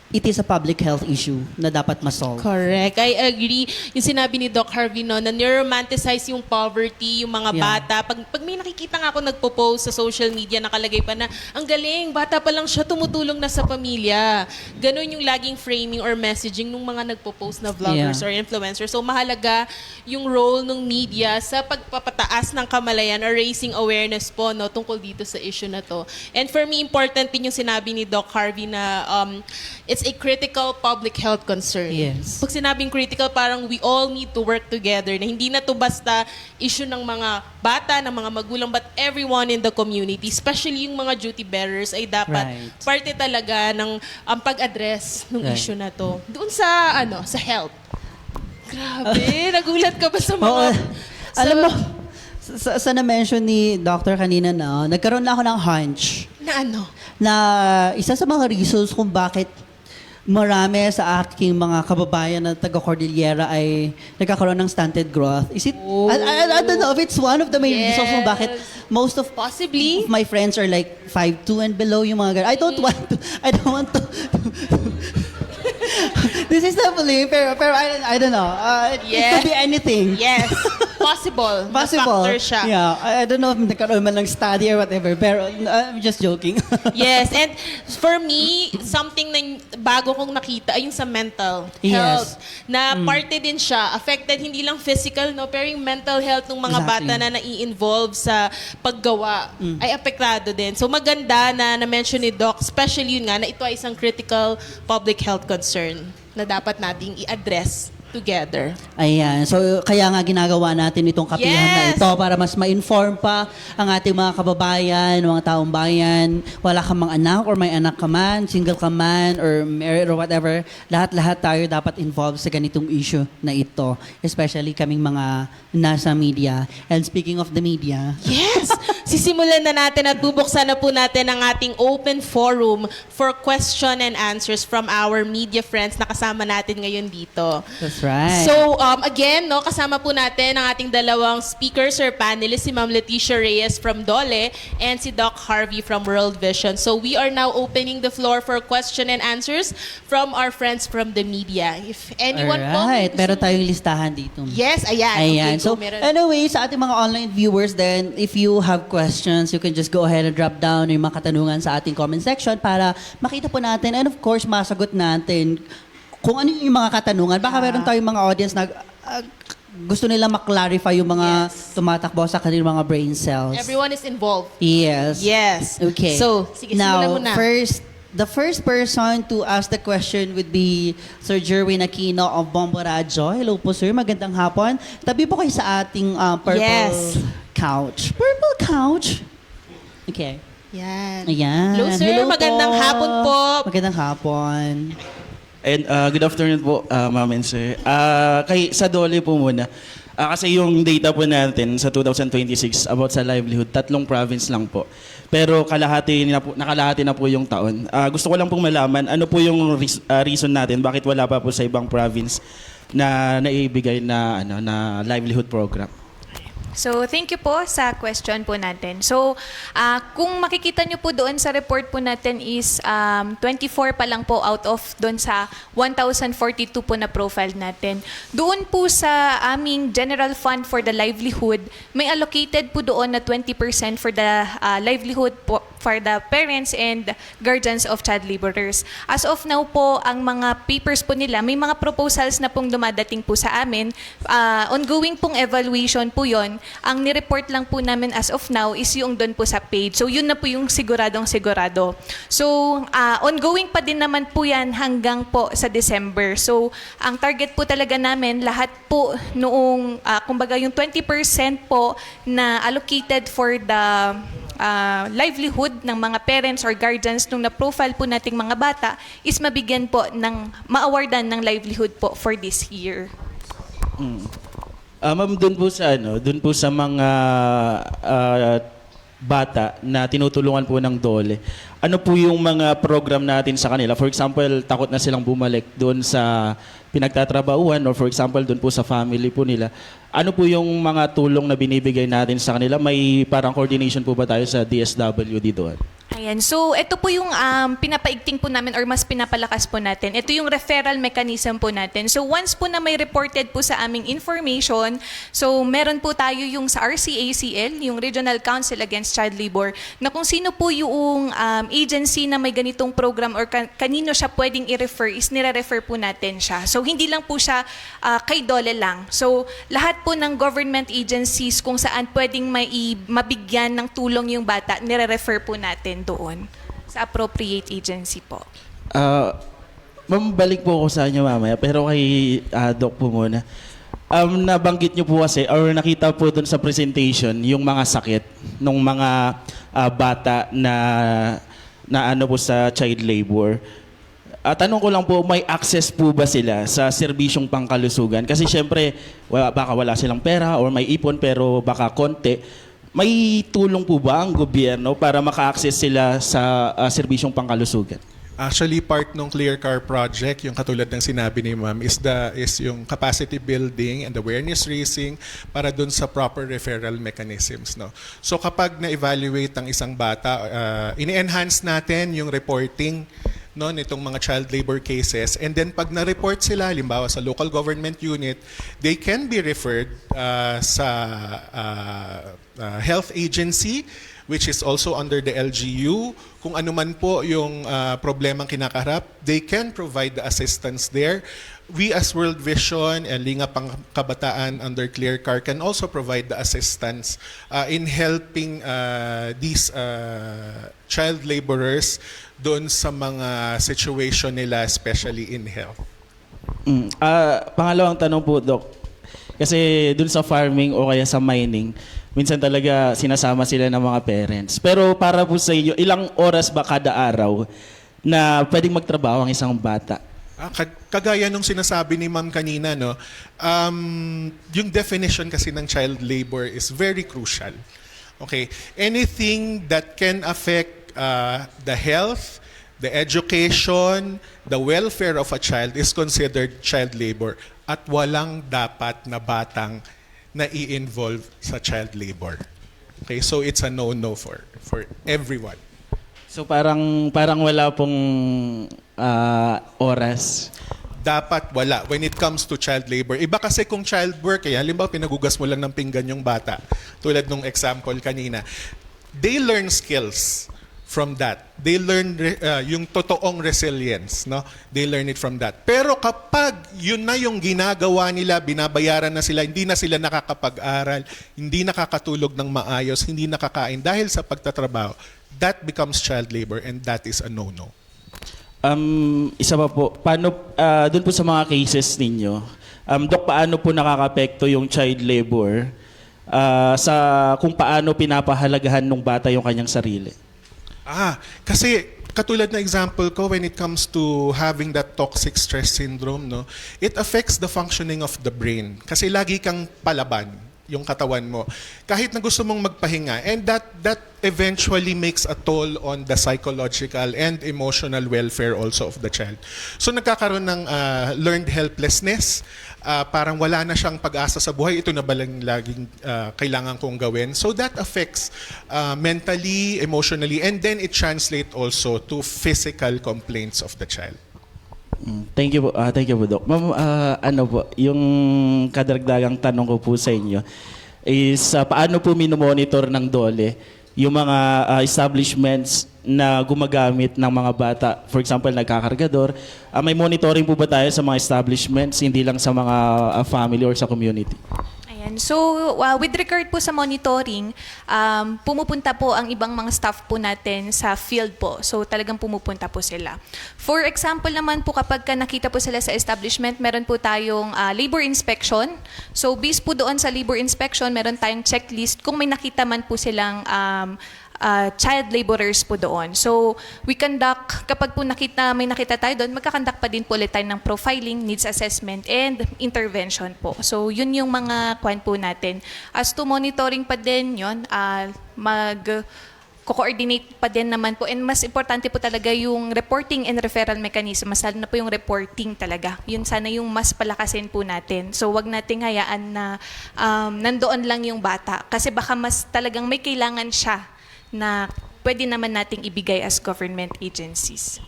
it is a public health issue na dapat ma-solve. Correct. I agree. Yung sinabi ni Doc Harvey, no, na niromanticize yung poverty, yung mga bata. Pag may nakikita nga ako nagpo-post sa social media, nakalagay pa na, ang galing, bata pa lang siya, tumutulong na sa pamilya. Ganon yung laging framing or messaging ng mga nagpo-post na vloggers or influencers. So mahalaga yung role ng media sa pagpapataas ng kamalayan or raising awareness po, no, tungkol dito sa issue na to. And for me, important din yung sinabi ni Doc Harvey na it's a critical public health concern. Yes. Pag sinabing critical, parang we all need to work together na hindi na to basta issue ng mga bata, ng mga magulang, but everyone in the community, especially yung mga duty bearers, ay dapat parte talaga ng pag-address ng issue na to. Doon sa, sa health. Grabe, nagulat ka ba sa mga... Alam mo, sa na-mention ni Doctor kanina nagkaroon na ako ng hunch Na ano? na isa sa mga reasons kung bakit marami sa aking mga kababayan na taga-Cordillera ay nagkakaroon ng stunted growth. Is it, I don't know if it's one of the main reasons kung bakit most of Possibly. my friends are like 5'2" and below yung mga ganun. I don't want to this is the belief, pero I don't know. It could be anything. Yes. Possible. Possible. Na factor siya. Yeah, I don't know if nagkaroon man ng study or whatever, pero I'm just joking. Yes, and for me, something na bago kong nakita ay yung sa mental health. Na parte din siya, affected hindi lang physical, no, pero yung mental health ng mga bata na nai-involve sa paggawa ay apektado din. So maganda na na-mention ni Doc, especially yun nga, na ito ay isang critical public health concern na dapat nating i-address together. Ayan. So, kaya nga ginagawa natin itong kapihan na ito para mas ma-inform pa ang ating mga kababayan, mga taong bayan. Wala ka mang anak or may anak ka man, single ka man, or married or whatever. Lahat-lahat tayo dapat involved sa ganitong issue na ito. Especially kaming mga nasa media. And speaking of the media... Yes! Sisimulan na natin at bubuksan na po natin ang ating open forum for question and answers from our media friends na kasama natin ngayon dito. That's right. So, again, no, kasama po natin ang ating dalawang speakers or panelists, si Ma'am Leticia Reyes from DOLE and si Doc Harvey from World Vision. So, we are now opening the floor for question and answers from our friends from the media. If anyone Alright. po... Meron tayong listahan dito. Yes, ayan. Ayan. Okay, So, meron. anyway, sa ating mga online viewers then, if you have questions, you can just go ahead and drop down yung mga katanungan sa ating comment section para makita po natin and of course, masagot natin kung ano yung mga katanungan. Baka meron tayong mga audience na gusto nila maklarify yung mga Yes. tumatakbo sa kanilang mga brain cells. Everyone is involved. Yes. Yes. Okay. So, sige, simulan now, mo na. the first person to ask the question would be Sir Jerwin Aquino of Bombo Radyo. Hello po, sir. Magandang hapon. Tabi po kayo sa ating purple Yes. couch. Purple couch? Okay. Yan. Ayan. Hello, sir. Magandang hapon po. Magandang hapon. And good afternoon po, ma'am and sir. Sa Dole po muna. Kasi yung data po natin sa 2026 about sa livelihood, 3 province lang po. Pero nakalahati na po yung taon. Gusto ko lang pong malaman, ano po yung reason natin, bakit wala pa po sa ibang province na naibigay na, na livelihood program? So, thank you po sa question po natin. So, kung makikita nyo po doon sa report po natin is 24 pa lang po out of doon sa 1,042 po na profile natin. Doon po sa aming general fund for the livelihood, may allocated po doon na 20% for the livelihood po for the parents and guardians of child laborers. As of now po, ang mga papers po nila, may mga proposals na pong dumadating po sa amin. Ongoing pong evaluation po yon. Ang nireport lang po namin as of now is yung doon po sa page. So yun na po yung siguradong sigurado. So ongoing pa din naman po yan hanggang po sa December. So ang target po talaga namin, lahat po noong, kumbaga yung 20% po na allocated for the livelihood ng mga parents or guardians nung na-profile po nating mga bata is mabigyan po ng ma-awardan ng livelihood po for this year. Ma'am, doon po sa mga bata na tinutulungan po ng Dole, ano po yung mga program natin sa kanila? For example, takot na silang bumalik doon sa pinagtatrabahuan or for example, doon po sa family po nila. Ano po yung mga tulong na binibigay natin sa kanila? May parang coordination po ba tayo sa DSWD doon? Ayan. So, ito po yung pinapaigting po namin or mas pinapalakas po natin. Ito yung referral mechanism po natin. So, once po na may reported po sa aming information, so meron po tayo yung sa RCACL, yung Regional Council Against Child Labor, na kung sino po yung agency na may ganitong program or kanino siya pwedeng i-refer, is nire-refer po natin siya. So, hindi lang po siya kay Dole lang. So, lahat po ng government agencies kung saan pwedeng mabigyan ng tulong yung bata, nire-refer po natin doon sa appropriate agency po. Ma'am, balik po ako sa inyo mamaya, pero kay Doc po muna. Nabanggit niyo po kasi, or nakita po doon sa presentation, yung mga sakit ng mga bata na ano po sa child labor. Tanong ko lang po, may access po ba sila sa serbisyong pangkalusugan? Kasi syempre, baka wala silang pera or may ipon pero baka konti. May tulong po ba ang gobyerno para maka-access sila sa serbisyong pangkalusugan? Actually, part ng Clear Car Project, yung katulad ng sinabi ni Ma'am, is yung capacity building and awareness raising para dun sa proper referral mechanisms. No? So kapag na-evaluate ang isang bata, ini-enhance natin yung reporting nitong mga child labor cases. And then pag na-report sila, halimbawa sa local government unit, they can be referred sa health agency, which is also under the LGU. Kung ano man po yung problemang kinakaharap, they can provide the assistance there. We as World Vision and Linga Pangkabataan under Clear Car can also provide the assistance in helping these child laborers doon sa mga situation nila, especially in health. Pangalawang tanong po, Doc. Kasi doon sa farming o kaya sa mining, minsan talaga sinasama sila ng mga parents. Pero para po sa inyo, ilang oras ba kada araw na pwedeng magtrabaho ang isang bata? Kagaya nung sinasabi ni Ma'am kanina, yung definition kasi ng child labor is very crucial. Okay, anything that can affect the health, the education, the welfare of a child is considered child labor at walang dapat na batang na i-involve sa child labor. Okay, so it's a no-no for everyone. So parang wala pong oras. Dapat wala when it comes to child labor. Iba kasi kung child work, halimbawa pinagugas mo lang ng pinggan yung bata, tulad nung example kanina. They learn skills from that. They learn yung totoong resilience, no? They learn it from that. Pero kapag yun na yung ginagawa nila, binabayaran na sila, hindi na sila nakakapag-aral, hindi nakakatulog ng maayos, hindi nakakain dahil sa pagtatrabaho, that becomes child labor and that is a no-no. Isa pa po, paano, doon po sa mga cases ninyo, Doc, paano po nakakapekto yung child labor sa kung paano pinapahalagahan ng bata yung kanyang sarili? Kasi katulad na example ko, when it comes to having that toxic stress syndrome, no, it affects the functioning of the brain. Kasi lagi kang palaban yung katawan mo. Kahit na gusto mong magpahinga. And that eventually makes a toll on the psychological and emotional welfare also of the child. So nagkakaroon ng learned helplessness. Parang wala na siyang pag-asa sa buhay. Ito na ba lang laging kailangan kong gawin? So that affects mentally, emotionally, and then it translates also to physical complaints of the child. Thank you po, Doc. Ma'am, ano po, yung kadaragdagang tanong ko po sa inyo is paano po minomonitor ng DOLE yung mga establishments na gumagamit ng mga bata, for example, nagkakargador. May monitoring po ba tayo sa mga establishments, hindi lang sa mga family or sa community? Ayan. So, with regard po sa monitoring, pumupunta po ang ibang mga staff po natin sa field po. So, talagang pumupunta po sila. For example naman po, kapag nakita po sila sa establishment, meron po tayong labor inspection. So, based po doon sa labor inspection, meron tayong checklist kung may nakita man po silang child laborers po doon. So, we conduct, kapag po may nakita tayo doon, magkakandak pa din po ulit tayo ng profiling, needs assessment, and intervention po. So, yun yung mga kwan po natin. As to monitoring pa din yun, co-coordinate pa din naman po. And mas importante po talaga yung reporting and referral mechanism. Mas lalo na po yung reporting talaga. Yun sana yung mas palakasin po natin. So, wag nating hayaan na nandoon lang yung bata. Kasi baka mas talagang may kailangan siya na pwede naman nating ibigay as government agencies.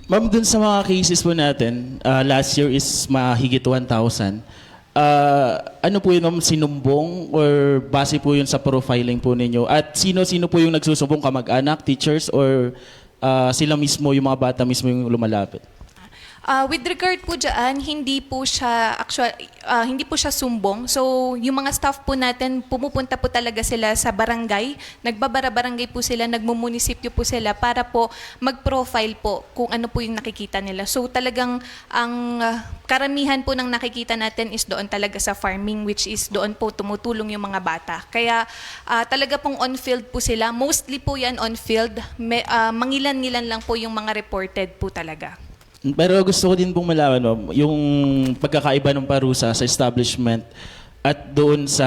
Ma'am, dun sa mga cases po natin, last year is mahigit 1,000. Ano po yun, ma'am, sinumbong or base po yun sa profiling po ninyo? At sino-sino po yung nagsusumbong, kamag-anak, teachers, or sila mismo, yung mga bata mismo yung lumalapit? With regard po dyan, hindi po siya sumbong. So, yung mga staff po natin, pumupunta po talaga sila sa barangay. Nagbabara-barangay po sila, nagmumunisipyo po sila para po mag-profile po kung ano po yung nakikita nila. So, talagang ang karamihan po ng nakikita natin is doon talaga sa farming, which is doon po tumutulong yung mga bata. Kaya talaga pong on-field po sila. Mostly po yan on-field. Mangilan-ngilan lang po yung mga reported po talaga. Pero gusto ko din pong malaman, ma'am, yung pagkakaiba ng parusa sa establishment at doon sa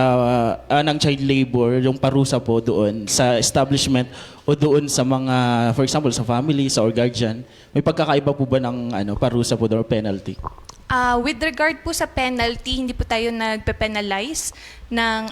ng child labor, yung parusa po doon sa establishment o doon sa mga, for example, sa family, sa or guardian, may pagkakaiba po ba ng parusa po doon or penalty? With regard po sa penalty, hindi po tayo nagpe-penalize ng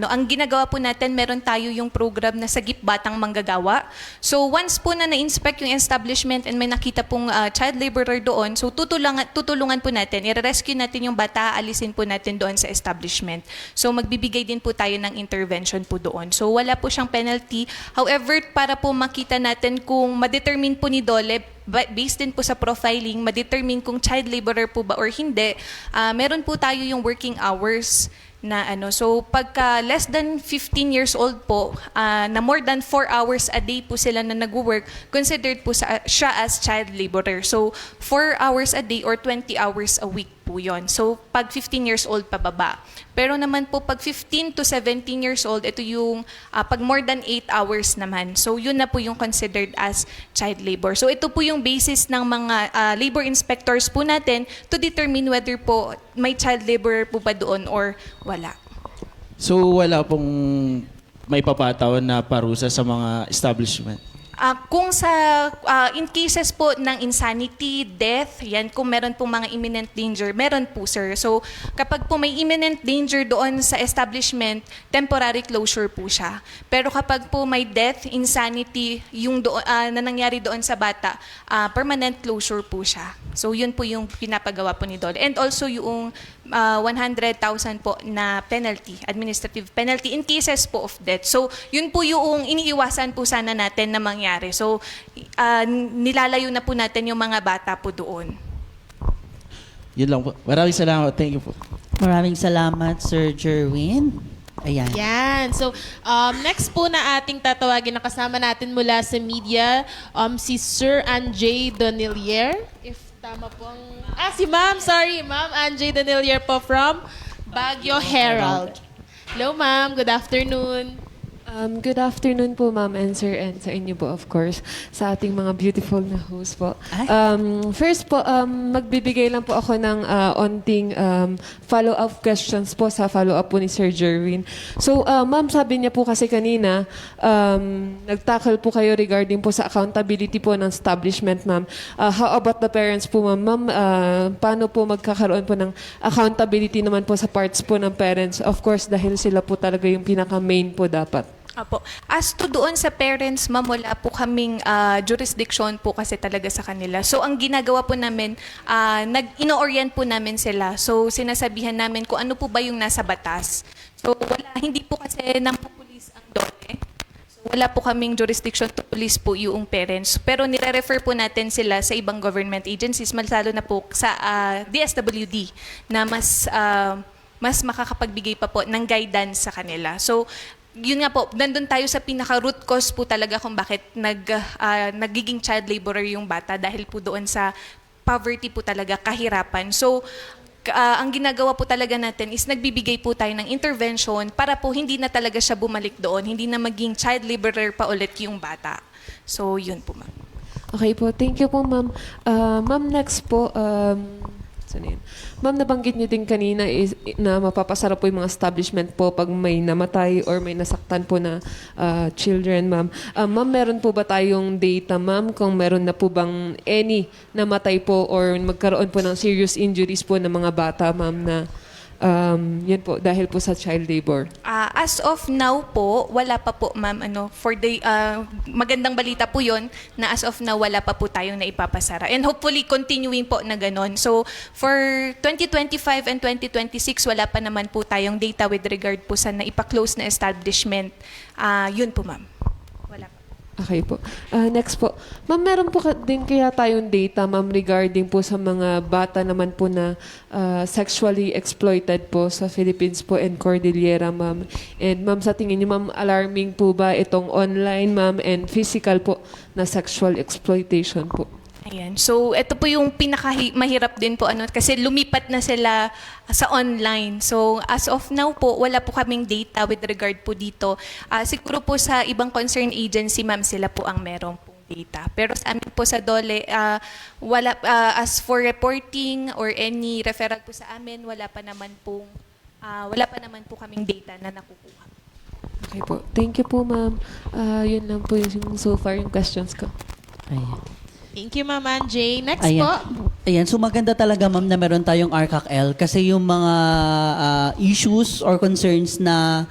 ang ginagawa po natin, meron tayo yung program na Sagip Batang Manggagawa. So once po na na-inspect yung establishment and may nakita pong child laborer doon, so tutulungan po natin, i-rescue natin yung bata, alisin po natin doon sa establishment. So magbibigay din po tayo ng intervention po doon. So wala po siyang penalty. However, para po makita natin kung ma-determine po ni DOLE, based din po sa profiling, ma-determine kung child laborer po ba or hindi, meron po tayo yung working hours na So pagka less than 15 years old po, na more than 4 hours a day po sila na nag-work, considered po siya as child laborer. So 4 hours a day or 20 hours a week po yun. So pag 15 years old pababa. Pero naman po pag 15 to 17 years old, ito yung pag more than 8 hours naman. So yun na po yung considered as child labor. So ito po yung basis ng mga labor inspectors po natin to determine whether po may child laborer po ba doon or wala. So wala pong may papataw na parusa sa mga establishment? Kung sa in cases po ng insanity, death, yan, kung meron pong mga imminent danger, meron po, sir. So kapag po may imminent danger doon sa establishment, temporary closure po siya. Pero kapag po may death, insanity, yung na nangyari doon sa bata, permanent closure po siya. So yun po yung pinapagawa po ni DOLE. And also yung 100,000 po na penalty, administrative penalty in cases po of death. So, yun po yung iniiwasan po sana natin na mangyari. So, nilalayo na po natin yung mga bata po doon. Yun lang po. Maraming salamat. Thank you po. Maraming salamat, Sir Jerwin. Ayan. Yan. So, next po na ating tatawagin na kasama natin mula sa media, si Sir Anjay Donillier. If tama po ang... si Ma'am. Sorry, Ma'am Anjay Donillier po from Baguio Herald. Hello, Ma'am. Good afternoon. Good afternoon po, ma'am and sir, and sa inyo po, of course, sa ating mga beautiful na host po. Ay. First po, magbibigay lang po ako ng onting follow-up questions po sa follow-up po ni Sir Jerwin. So, ma'am, sabi niya po kasi kanina, nag-tackle po kayo regarding po sa accountability po ng establishment, ma'am. How about the parents po, ma'am? Ma'am, paano po magkakaroon po ng accountability naman po sa parts po ng parents? Of course, dahil sila po talaga yung pinaka-main po dapat. Apo. As to doon sa parents, ma'am, wala po kaming jurisdiction po kasi talaga sa kanila. So, ang ginagawa po namin, ino-orient po namin sila. So, sinasabihan namin kung ano po ba yung nasa batas. So, hindi po kasi nampupulis ang DOLE. So, wala po kaming jurisdiction to police po yung parents. Pero nire-refer po natin sila sa ibang government agencies, lalo na po sa DSWD na mas makakapagbigay pa po ng guidance sa kanila. So, yun nga po, nandun tayo sa pinaka-root cause po talaga kung bakit nagiging child laborer yung bata dahil po doon sa poverty po talaga, kahirapan. So, ang ginagawa po talaga natin is nagbibigay po tayo ng intervention para po hindi na talaga siya bumalik doon, hindi na maging child laborer pa ulit yung bata. So, yun po, ma'am. Okay po, thank you po, ma'am. Ma'am, next po, saan yun? Ma'am, nabanggit niyo din kanina na mapapasara po yung mga establishment po pag may namatay or may nasaktan po na children, ma'am. Ma'am, meron po ba tayong data, ma'am, kung meron na po bang any namatay po or magkaroon po ng serious injuries po ng mga bata, ma'am, na yan po, dahil po sa child labor? As of now po, wala pa po, ma'am. Magandang balita po yon na as of now, wala pa po tayong naipapasara. And hopefully, continuing po na ganon. So, for 2025 and 2026, wala pa naman po tayong data with regard po sa naipa-close na establishment. Yun po, ma'am. Wala pa. Okay po. Next po. Ma'am, meron po din kaya tayong data, ma'am, regarding po sa mga bata naman po na sexually exploited po sa Philippines po and Cordillera, ma'am. And ma'am, sa tingin niyo, ma'am, alarming po ba itong online, ma'am, and physical po na sexual exploitation po? Ayan. So, ito po yung mahirap din po kasi lumipat na sila sa online. So, as of now po, wala po kaming data with regard po dito. Siguro po sa ibang concerned agency, ma'am, sila po ang merong pong data. Pero sa amin po sa DOLE, wala, as for reporting or any referral po sa amin, wala pa naman po kaming data na nakukuha. Okay po. Thank you po, ma'am. Yun lang po yung so far yung questions ko. Ayan. Thank you, Ma'am Anjay. Next Ayan. po. Ayan, so maganda talaga, ma'am, na meron tayong RCAC-L kasi yung mga issues or concerns na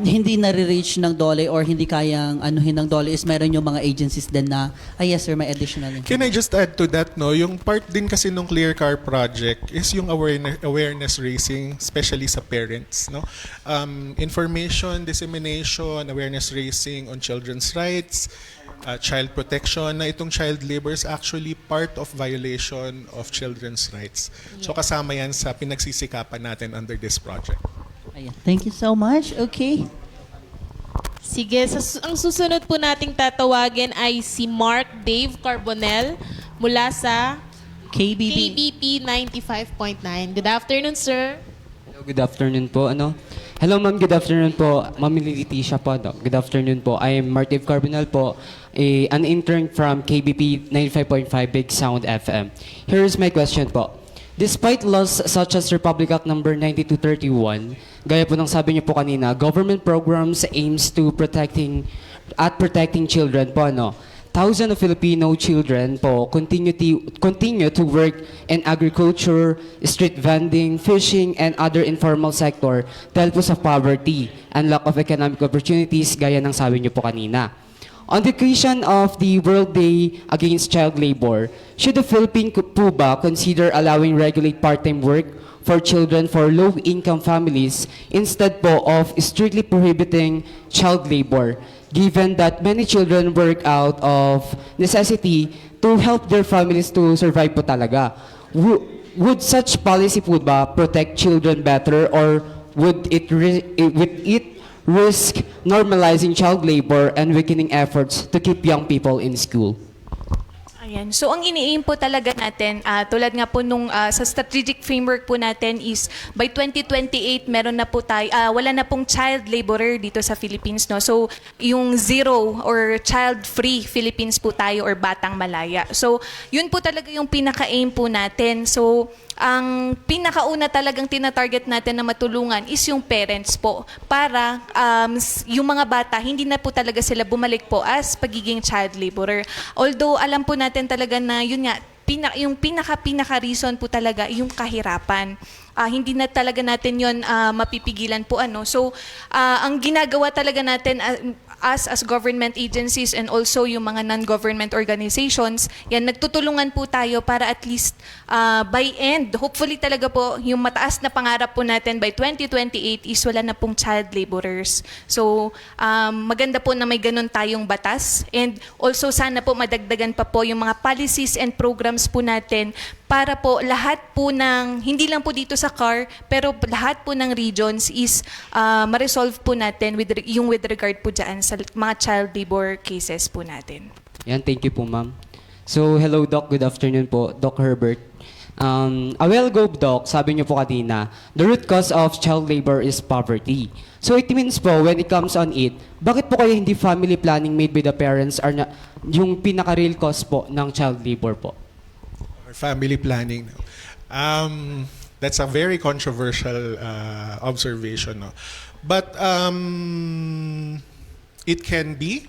hindi nare-reach ng DOLE or hindi kayang anuhin ng DOLE is meron yung mga agencies din na, yes sir, may additional Can I just add to that, no? Yung part din kasi nung Clear Car Project is yung awareness raising, especially sa parents, no? Information, dissemination, awareness raising on children's rights, child protection, na itong child labor is actually part of violation of children's rights. So kasama yan sa pinagsisikapan natin under this project. Ayan. Thank you so much. Okay. Sige, ang susunod po nating tatawagin ay si Mark Dave Carbonell mula sa KBP 95.9. Good afternoon, sir. Hello, good afternoon po. Hello, ma'am. Good afternoon po. Ma'am Leticia po. Good afternoon po. I am Mark Dave Carbonell po, an intern from KBP 95.5 Big Sound FM. Here is my question po. Despite laws such as Republic Act number 9231, gaya po ng sabi niyo po kanina, government programs aims to protecting children po, Thousands of Filipino children po continue to work in agriculture, street vending, fishing, and other informal sector dahil po sa poverty and lack of economic opportunities gaya ng sabi niyo po kanina. On the occasion of the World Day Against Child Labor, should the Philippines po ba consider allowing regulate part-time work for children for low-income families instead po of strictly prohibiting child labor, given that many children work out of necessity to help their families to survive po talaga. Would such policy po ba protect children better, or would it risk normalizing child labor and weakening efforts to keep young people in school? Ayan. So ang ini-aim po talaga natin, tulad nga po nung sa strategic framework po natin is by 2028 meron na po tayo, wala na pong child laborer dito sa Philippines, no. So yung zero or child-free Philippines po tayo or batang malaya. So yun po talaga yung pinaka-aim po natin. So ang pinakauna talagang tina-target natin na matulungan is yung parents po para yung mga bata hindi na po talaga sila bumalik po as pagiging child laborer. Although alam po natin talaga na yun nga yung pinaka reason po talaga yung kahirapan. Hindi na talaga natin yon mapipigilan po ano. So ang ginagawa talaga natin as government agencies and also yung mga non-government organizations, yan, nagtutulungan po tayo para at least by end, hopefully talaga po, yung mataas na pangarap po natin by 2028 is wala na pong child laborers. So, maganda po na may ganun tayong batas, and also sana po madagdagan pa po yung mga policies and programs po natin para po lahat po ng, hindi lang po dito sa CAR, pero lahat po ng regions is ma-resolve po natin with regard po dyan sa mga child labor cases po natin. Yan, thank you po, ma'am. So, hello, Doc. Good afternoon po, Doc Herbert. A while ago, Doc, sabi niyo po kanina, the root cause of child labor is poverty. So, it means po, when it comes on it, bakit po kaya hindi family planning made by the parents are yung pinaka-real cause po ng child labor po? Or family planning. That's a very controversial observation. No? But it can be.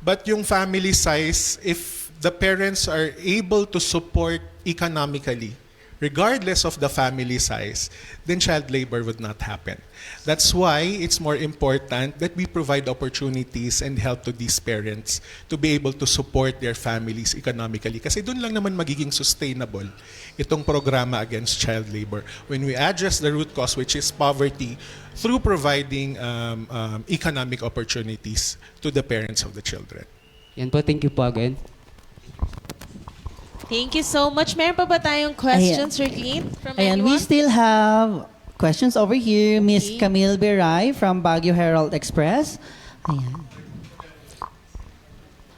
But yung family size, if the parents are able to support economically, regardless of the family size, then child labor would not happen. That's why it's more important that we provide opportunities and help to these parents to be able to support their families economically. Kasi doon lang naman magiging sustainable itong programa against child labor. When we address the root cause, which is poverty, through providing economic opportunities to the parents of the children. Yan po, thank you po again. Thank you so much. Meron pa ba tayong questions, Regine? From Ayan, we anyone? still have questions over here. Miss Camille Beray from Baguio Herald Express.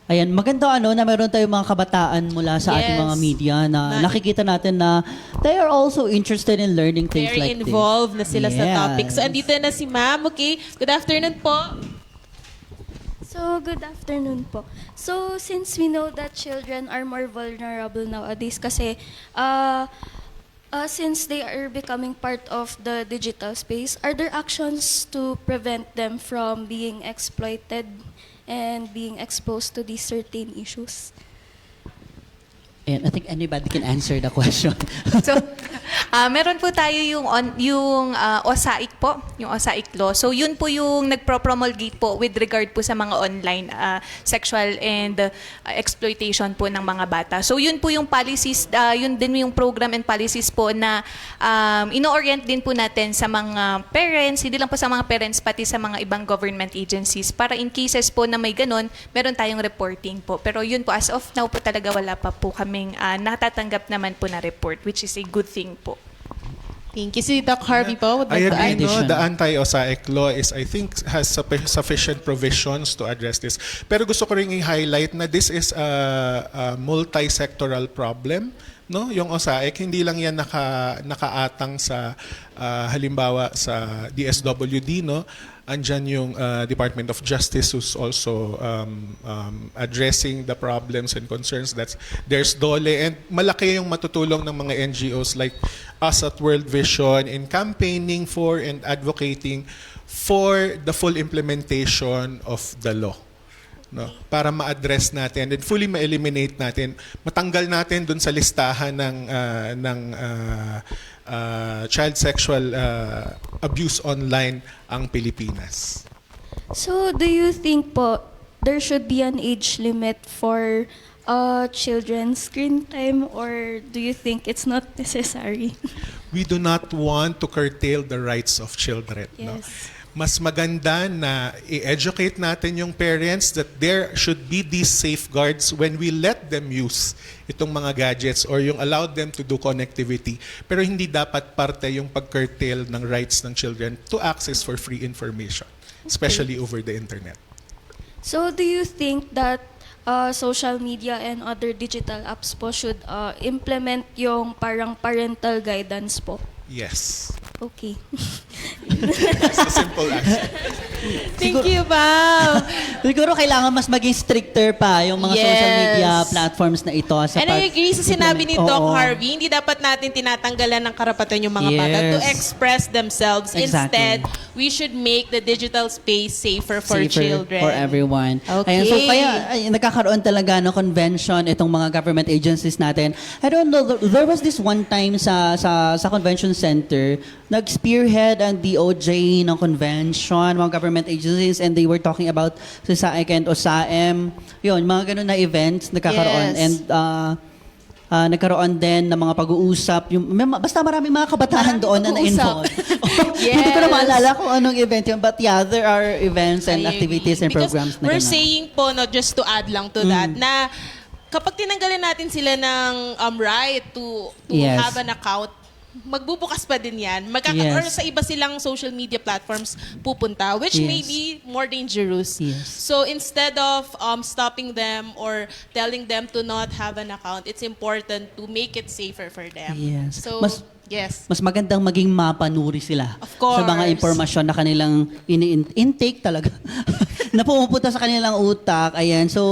Ayan, maganda na meron tayong mga kabataan mula sa ating Yes. mga media na nakikita natin na they are also interested in learning things Very like involved na this. sila sa Yes. topic. So, andito na si Ma'am. Okay, good afternoon po. So, good afternoon po. So, since we know that children are more vulnerable nowadays kasi since they are becoming part of the digital space, are there actions to prevent them from being exploited and being exposed to these certain issues? And I think anybody can answer the question. So, meron po tayo yung OSAIC po, yung OSAIC law. So, yun po yung nagpro-promulgate po with regard po sa mga online sexual and exploitation po ng mga bata. So, yun po yung policies, yun din yung program and policies po na ino-orient din po natin sa mga parents, hindi lang po sa mga parents, pati sa mga ibang government agencies para in cases po na may ganun, meron tayong reporting po. Pero yun po, as of now po talaga wala pa po kaming natatanggap naman po na report, which is a good thing po. Thank you. Si Doc Harvey po would I like to add. agree, no? The anti-OSAIC law is, I think, has sufficient provisions to address this. Pero gusto ko rin i-highlight na this is a multi-sectoral problem. No? Yung OSAIC, hindi lang yan nakaatang sa, halimbawa, sa DSWD, no? Andyan yung Department of Justice who's also addressing the problems and concerns. There's DOLE, and malaki yung matutulong ng mga NGOs like us at World Vision in campaigning for and advocating for the full implementation of the law. No, para ma-address natin and fully ma-eliminate natin, matanggal natin dun sa listahan ng child sexual abuse online ang Pilipinas. So, do you think po there should be an age limit for children's screen time, or do you think it's not necessary? We do not want to curtail the rights of children. No? Yes. Mas maganda na i-educate natin yung parents that there should be these safeguards when we let them use itong mga gadgets or yung allow them to do connectivity. Pero hindi dapat parte yung pag-curtail ng rights ng children to access for free information, especially over the internet. So do you think that social media and other digital apps po should implement yung parang parental guidance po? Yes. Okay. That's a simple answer. Thank you, ma'am. Siguro kailangan mas maging stricter pa yung mga social Yes. media platforms na ito. Sa And I agree sa sinabi ni Doc Oo. Harvey, hindi dapat natin tinatanggalan ng karapatan yung mga bata to Yes. express themselves. Exactly. Instead, we should make the digital space safer for children. For everyone. Okay. Ayan, so kaya nagkakaroon talaga ng convention itong mga government agencies natin. I don't know, there was this one time sa convention center, nag-spearhead ang DOJ ng convention, mga government agencies, and they were talking about sa SAIC and OSAM. Yun, mga ganun na events nagkakaroon. Yes. And nagkaroon din ng mga pag-uusap. Basta maraming mga kabataan doon na na-involved. Hindi ko na maalala kung anong event yun. But yeah, there are events and I activities agree. and Because programs na we're ganun. saying po, no, just to add lang to that, na kapag tinanggalin natin sila ng right to Yes. have an account, magbubukas pa din yan. Yes. Or sa iba silang social media platforms pupunta, which may Yes. be more dangerous. Yes. So instead of stopping them or telling them to not have an account, it's important to make it safer for them. Yes. So, yes. Mas magandang maging mapanuri sila Of course. sa mga impormasyon na kanilang intake talaga. na pumupunta sa kanilang utak. Ayan. So,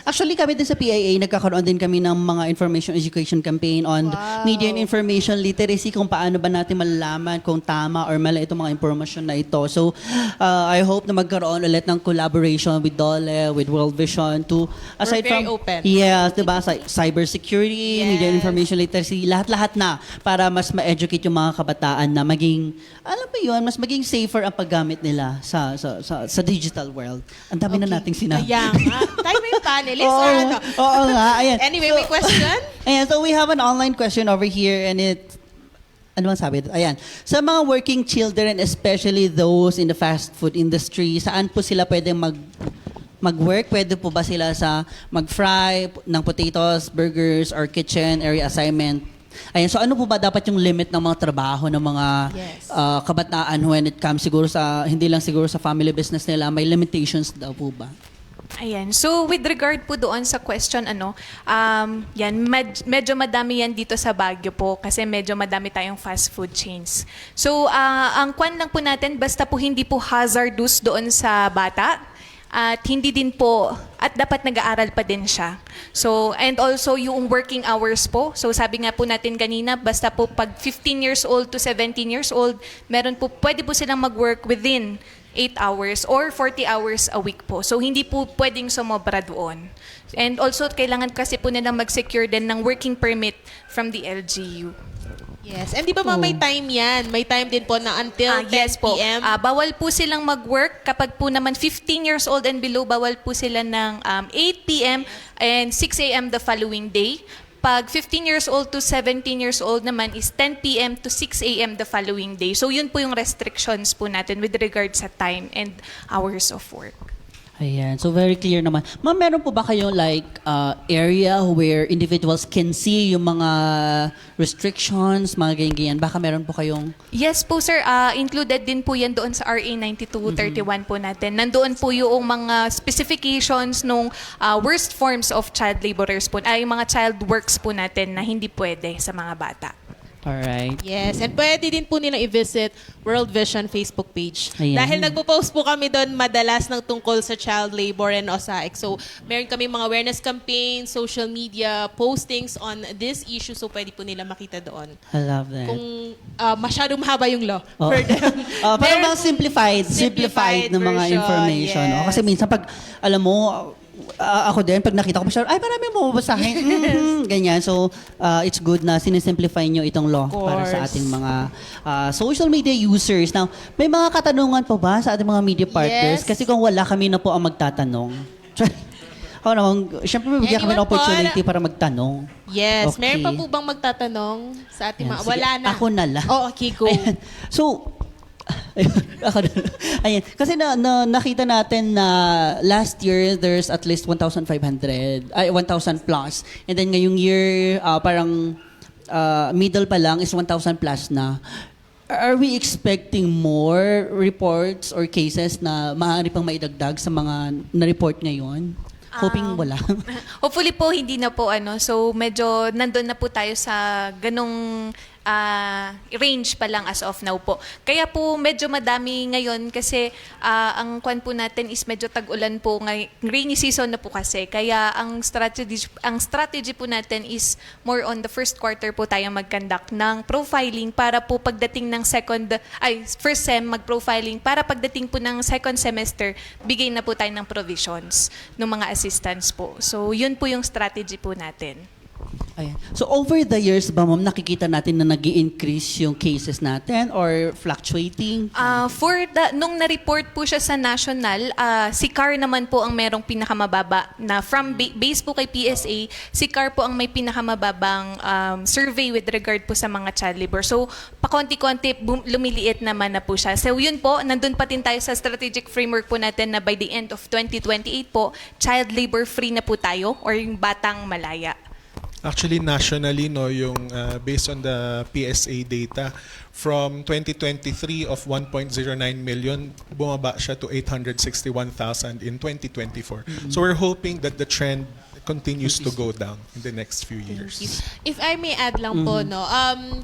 actually kami din sa PIA, nagkakaroon din kami ng mga information education campaign on media and information literacy, kung paano ba natin malalaman kung tama or mali itong mga impormasyon na ito. So, I hope na magkaroon ulit ng collaboration with DOLE, with World Vision to, aside very from, open. yes, diba, cybersecurity, media and Yes. information literacy, lahat-lahat na para mas ma-educate yung mga kabataan na maging, alam mo yun, mas maging safer ang paggamit nila sa digital world. Ang dami na nating sinabi. Kaya nga. Tayo may panelist or ano? Oo nga, ayan. Anyway, may question? Ayan, so we have an online question over here and ano bang sabi? Ayan. Sa mga working children, especially those in the fast food industry, saan po sila pwedeng mag-work? Pwede po ba sila sa mag-fry ng potatoes, burgers, or kitchen area assignment? Ayan, so ano po ba dapat yung limit ng mga trabaho ng mga kabataan when it comes siguro sa, hindi lang siguro sa family business nila, may limitations daw po ba? Ayan. So, with regard po doon sa question, yan, medyo madami yan dito sa Baguio po kasi medyo madami tayong fast food chains. So, ang kwan lang po natin, basta po hindi po hazardous doon sa bata, at hindi din po, at dapat nag-aaral pa din siya. So, and also yung working hours po. So, sabi nga po natin kanina, basta po pag 15 years old to 17 years old, pwede po silang mag-work within 8 hours or 40 hours a week po. So, hindi po pwedeng sumobra doon. And also, kailangan kasi po nilang mag-secure din ng working permit from the LGU. Yes. And di ba may time yan? May time din po na until 10 yes po. p.m. Bawal po silang mag-work. Kapag po naman 15 years old and below, bawal po sila ng 8 p.m. and 6 a.m. the following day. Pag 15 years old to 17 years old naman is 10 p.m. to 6 a.m. the following day. So yun po yung restrictions po natin with regard sa time and hours of work. Ayan, so very clear naman. Ma'am, meron po ba kayong area where individuals can see yung mga restrictions, mga ganyan-ganyan? Baka meron po kayong... Yes po sir, included din po yan doon sa RA 9231 po natin. Nandoon po yung mga specifications nung worst forms of child laborers po, ay mga child works po natin na hindi pwede sa mga bata. Alright. Yes, and pwede din po nilang i-visit World Vision Facebook page. Ayan. Dahil nagpo-post po kami doon madalas ng tungkol sa child labor and OSAIC. So, meron kami mga awareness campaign, social media postings on this issue. So, pwede po nila makita doon. I love that. Kung masyadong mahaba yung law Oh. for them. Parang Meron- mga simplified ng mga version, information. yes. Kasi minsan pag, alam mo, ako din, pag nakita ko pa siya, ay, marami mo babasahin. Ganyan. So, it's good na sinisimplify nyo itong law para sa ating mga social media users. Now, may mga katanungan po ba sa ating mga media partners? Yes. Kasi kung wala, kami na po ang magtatanong. Ako naman, syempre bibigyan kami ng Anyone po? opportunity para magtanong. Yes. Okay. Meron pa po bang magtatanong sa ating Ayan, mga... sige. Wala na. Ako na lang. Oh, okay, go. Ayan. So, ako na lang. Ayan. Kasi nakita natin na last year, there's at least 1,000 plus. And then ngayong year, parang middle pa lang is 1,000 plus na. Are we expecting more reports or cases na maaari pang maidagdag sa mga na-report ngayon? Hoping wala. Hopefully po, hindi na po So, medyo nandun na po tayo sa ganong range pa lang as of now po. Kaya po medyo madami ngayon kasi ang kwan po natin is medyo tag-ulan po. Rainy season na po kasi. Kaya ang strategy po natin is more on the first quarter po tayo mag-conduct ng profiling para po pagdating ng first sem mag-profiling para pagdating po ng second semester, bigay na po tayo ng provisions ng mga assistants po. So, yun po yung strategy po natin. Ayan. So over the years ba, ma'am, nakikita natin na nag-i-increase yung cases natin or fluctuating? Nung na-report po siya sa national, si CAR naman po ang merong pinakamababa na from base po kay PSA, si CAR po ang may pinakamababang survey with regard po sa mga child labor. So, pakonti-konti lumiliit naman na po siya. So, yun po, nandun pa din tayo sa strategic framework po natin na by the end of 2028 po, child labor free na po tayo or yung batang malaya. Actually, nationally, yung based on the PSA data, from 2023 of 1.09 million, bumaba siya to 861,000 in 2024. So we're hoping that the trend continues to go down in the next few years. If I may add lang po, no,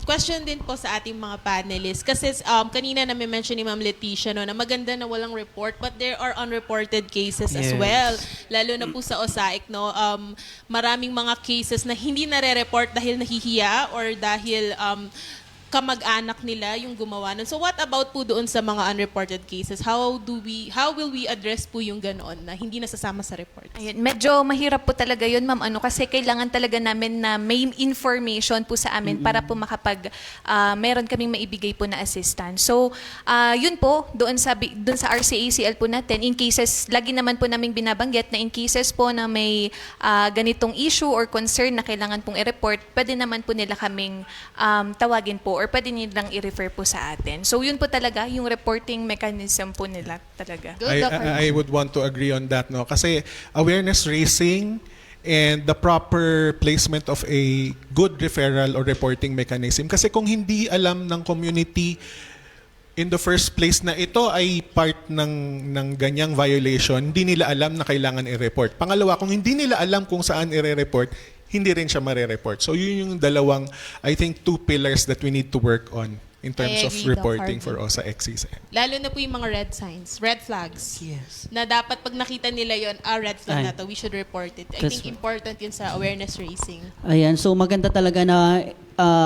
question din po sa ating mga panelists. Kasi kanina na may mention ni Ma'am Leticia, no, na maganda na walang report, but there are unreported cases as well. Lalo na po sa OSAIC, no, maraming mga cases na hindi nare-report dahil nahihiya or dahil kamag-anak nila yung gumawa nun. So what about po doon sa mga unreported cases? How will we address po yung ganoon na hindi nasasama sa report? Ayun, medyo mahirap po talaga yun, ma'am, kasi kailangan talaga namin na may information po sa amin para po meron kaming maibigay po na assistance. So, yun po, doon sa RCACL po natin, in cases, lagi naman po naming binabanggit na in cases po na may ganitong issue or concern na kailangan pong i-report, pwede naman po nila kaming tawagin po or pwede nilang i-refer po sa atin. So, yun po talaga, yung reporting mechanism po nila talaga. I would want to agree on that, no? Kasi awareness raising and the proper placement of a good referral or reporting mechanism. Kasi kung hindi alam ng community in the first place na ito ay part ng ganyang violation, hindi nila alam na kailangan i-report. Pangalawa, kung hindi nila alam kung saan i-report, hindi rin siya mare-report. So yun yung dalawang, I think, two pillars that we need to work on in terms of agree, Doc reporting Harvey. for OSA-XCs. Lalo na po yung mga red signs, red flags. Yes. Na dapat pag nakita nila yon, red flag Ay. na to, we should report it. I That's think important yun sa awareness raising. Ayan, so maganda talaga na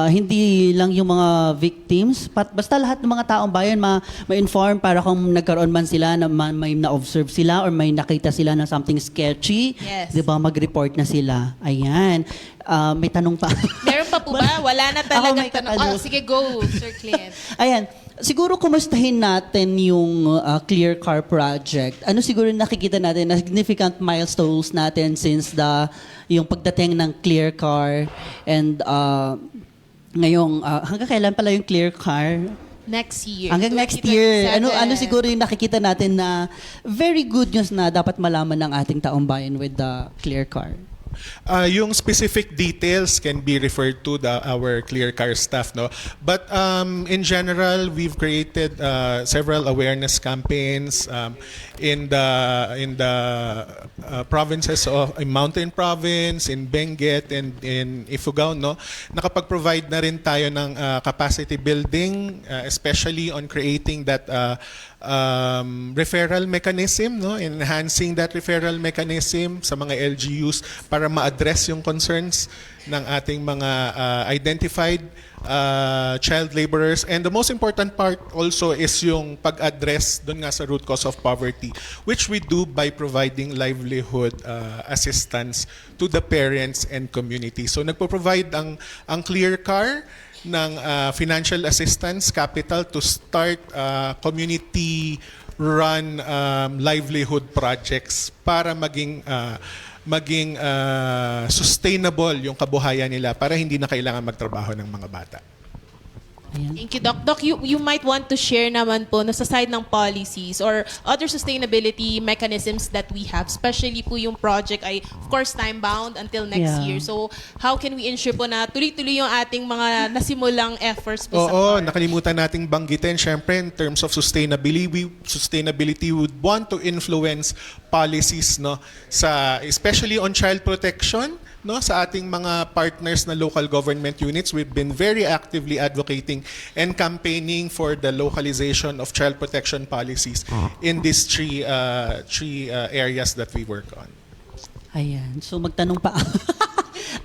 hindi lang yung mga victims, basta lahat ng mga taong bayan ma-inform para kung nagkaroon man sila, na may na-observe sila or may nakita sila na something sketchy, Yes. di ba, mag-report na sila. Ayan. May tanong pa. Meron pa po ba? Wala na talagang may tanong. katanong. Sige, go, Sir Clint. Ayan. Siguro kumustahin natin yung Clear Car Project. Ano siguro nakikita natin na significant milestones natin since yung pagdating ng Clear Car and ngayong hanggang kailan pala yung Clear Car? Next year. Hanggang next year. 2027. Ano siguro yung nakikita natin na very good news na dapat malaman ng ating taong bayan with the Clear Car? Yung specific details can be referred to our Clear Car staff, no. But in general, we've created several awareness campaigns in the provinces of Mountain Province, in Benguet, and in Ifugao, no. Nakapag-provide na rin tayo ng capacity building, especially on creating that referral mechanism, no, enhancing that referral mechanism sa mga LGUs para ma-address yung concerns ng ating mga identified child laborers. And the most important part also is yung pag-address doon nga sa root cause of poverty, which we do by providing livelihood assistance to the parents and community. So nagpo-provide ang Clear Car ng financial assistance capital to start community-run livelihood projects para maging maging sustainable yung kabuhayan nila para hindi na kailangan magtrabaho ng mga bata. Ayan. Thank you, Doc. Doc, you might want to share naman po na sa side ng policies or other sustainability mechanisms that we have, especially po yung project ay, of course, time-bound until next Yeah. year. So, how can we ensure po na tuloy-tuloy yung ating mga nasimulang efforts po sa Oo, CAR? nakalimutan nating banggitin. Siyempre, in terms of sustainability would want to influence policies, no, sa especially on child protection, no, sa ating mga partners na local government units. We've been very actively advocating and campaigning for the localization of child protection policies in these three areas that we work on. Ayan. So magtanong pa.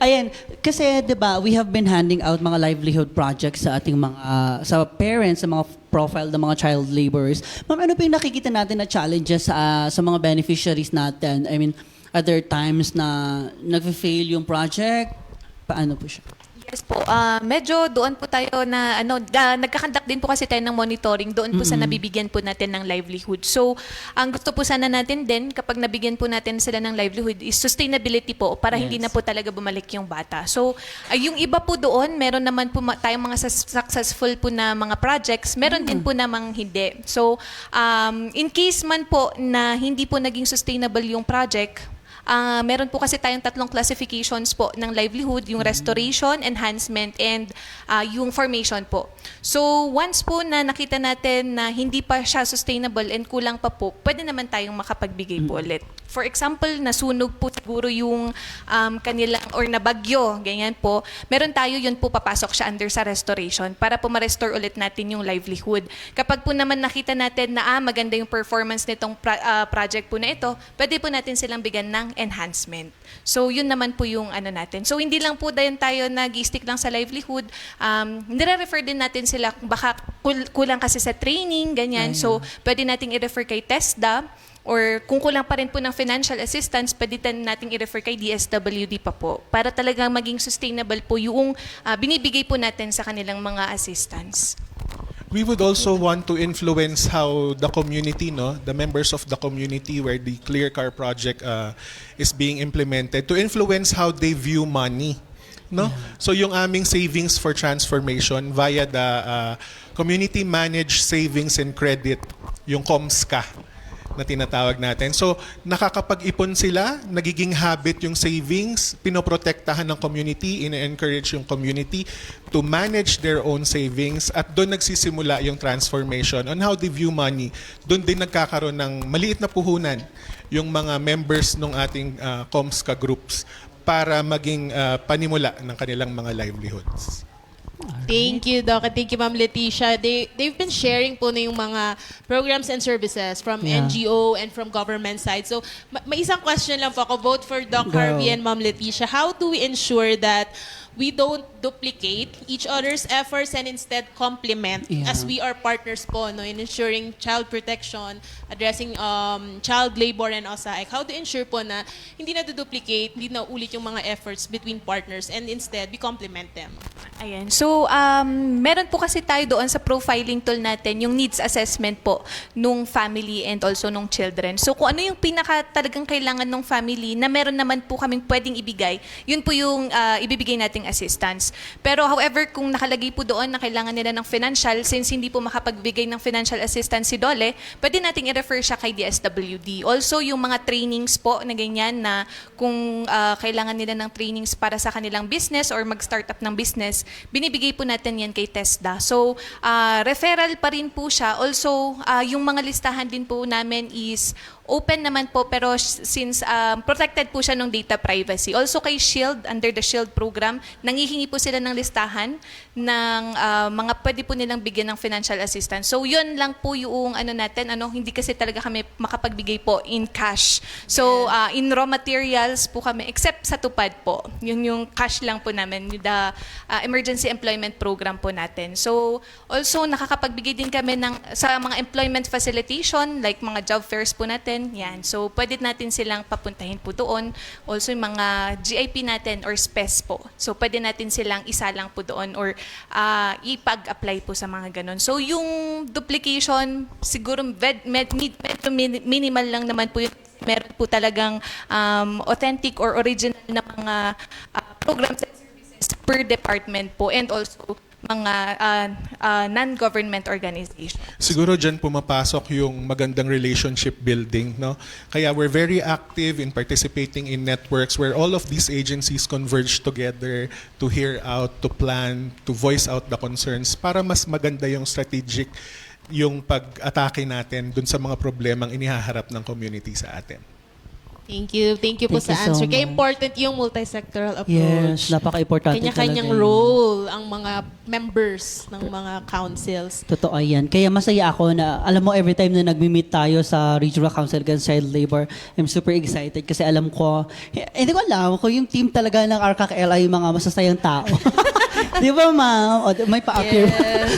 Ayan, kasi 'di ba, we have been handing out mga livelihood projects sa ating mga sa parents, sa mga profile ng mga child laborers. Ma'am, ano pa yung nakikita natin na challenges sa mga beneficiaries natin? I mean, other times na nag-fail yung project, paano po siya? Yes po. Medyo doon po tayo na nagkakandak din po kasi tayo ng monitoring doon po sa nabibigyan po natin ng livelihood. So, ang gusto po sana natin din kapag nabigyan po natin sila ng livelihood is sustainability po para hindi na po talaga bumalik yung bata. So, yung iba po doon, meron naman po tayong mga successful po na mga projects, meron din po namang hindi. So, in case man po na hindi po naging sustainable yung project, meron po kasi tayong 3 classifications po ng livelihood, yung restoration, enhancement, and yung formation po. So, once po na nakita natin na hindi pa siya sustainable and kulang pa po, pwede naman tayong makapagbigay po ulit. For example, nasunog po siguro yung kanilang, or nabagyo, ganyan po, meron tayo yun po papasok siya under sa restoration para po ma-restore ulit natin yung livelihood. Kapag po naman nakita natin na maganda yung performance nitong project po na ito, pwede po natin silang bigyan ng enhancement. So, yun naman po yung ano natin. So, hindi lang po dahil tayo nag-stick lang sa livelihood, nire-refer din natin sila kung baka kulang kasi sa training, ganyan. So, pwede nating i-refer kay TESDA, or kung kulang pa rin po ng financial assistance, pwede nating i-refer kay DSWD pa po para talagang maging sustainable po yung binibigay po natin sa kanilang mga assistance. We would also want to influence how the community, no, the members of the community where the Clear Car project is being implemented, to influence how they view money. No? So yung aming savings for transformation via the Community Managed Savings and Credit, yung COMSCA na tinatawag natin. So, nakakapag-ipon sila, nagiging habit yung savings, pinoprotektahan ng community, ina-encourage yung community to manage their own savings, at doon nagsisimula yung transformation on how they view money. Doon din nagkakaroon ng maliit na puhunan yung mga members ng ating COMSCA groups para maging panimula ng kanilang mga livelihoods. Thank you, Doc. Thank you, Ma'am Leticia. They've been sharing po na yung mga programs and services from NGO and from government side. So, may isang question lang po ako, both for Doc Harvey and Ma'am Leticia. How do we ensure that we don't duplicate each other's efforts and instead complement as we are partners po, no, in ensuring child protection, addressing child labor and OSAIC? How to ensure po na hindi na duplicate, hindi na ulit yung mga efforts between partners and instead we complement them? Ayan. So, meron po kasi tayo doon sa profiling tool natin, yung needs assessment po nung family and also nung children. So, kung ano yung talagang kailangan ng family na meron naman po kaming pwedeng ibigay, yun po yung ibibigay nating assistance. Pero however, kung nakalagay po doon na kailangan nila ng financial, since hindi po makapagbigay ng financial assistance si Dole, pwede nating i-refer siya kay DSWD. Also, yung mga trainings po na ganyan na kung kailangan nila ng trainings para sa kanilang business or mag-startup ng business, binibigay po natin yan kay TESDA. So, referral pa rin po siya. Also, yung mga listahan din po namin is open naman po, pero since protected po siya ng data privacy. Also kay SHIELD, under the SHIELD program, nangihingi po sila ng listahan ng mga pwede po nilang bigyan ng financial assistance. So yun lang po yung natin, hindi kasi talaga kami makapagbigay po in cash. So in raw materials po kami, except sa TUPAD po. Yun yung cash lang po namin, the emergency employment program po natin. So also nakakapagbigay din kami sa mga employment facilitation, like mga job fairs po natin. Yan. So, pwede natin silang papuntahin po doon. Also, yung mga GIP natin or SPES po. So, pwede natin silang isalang po doon or ipag-apply po sa mga ganun. So, yung duplication, siguro medyo minimal lang naman po yung meron po talagang authentic or original na mga programs and services per department po, and also mga non-government organizations. Siguro dyan pumapasok yung magandang relationship building, no? Kaya we're very active in participating in networks where all of these agencies converge together to hear out, to plan, to voice out the concerns para mas maganda yung strategic yung pag-atake natin dun sa mga problemang inihaharap ng community sa atin. Thank you. Thank you po Thank sa you so answer. Kaya much. important yung multi-sectoral Yes, approach. napaka-importante Kanya-kanyang talaga yun. role ang mga members ng mga councils. Totoo yan. Kaya masaya ako na, alam mo, every time na nagmi-meet tayo sa Regional Council Against Child Labor, I'm super excited kasi alam ko, hindi ko alam kung yung team talaga ng RKKL ay mga masasayang tao. Di ba, ma'am? O, may pa-appear. Yes.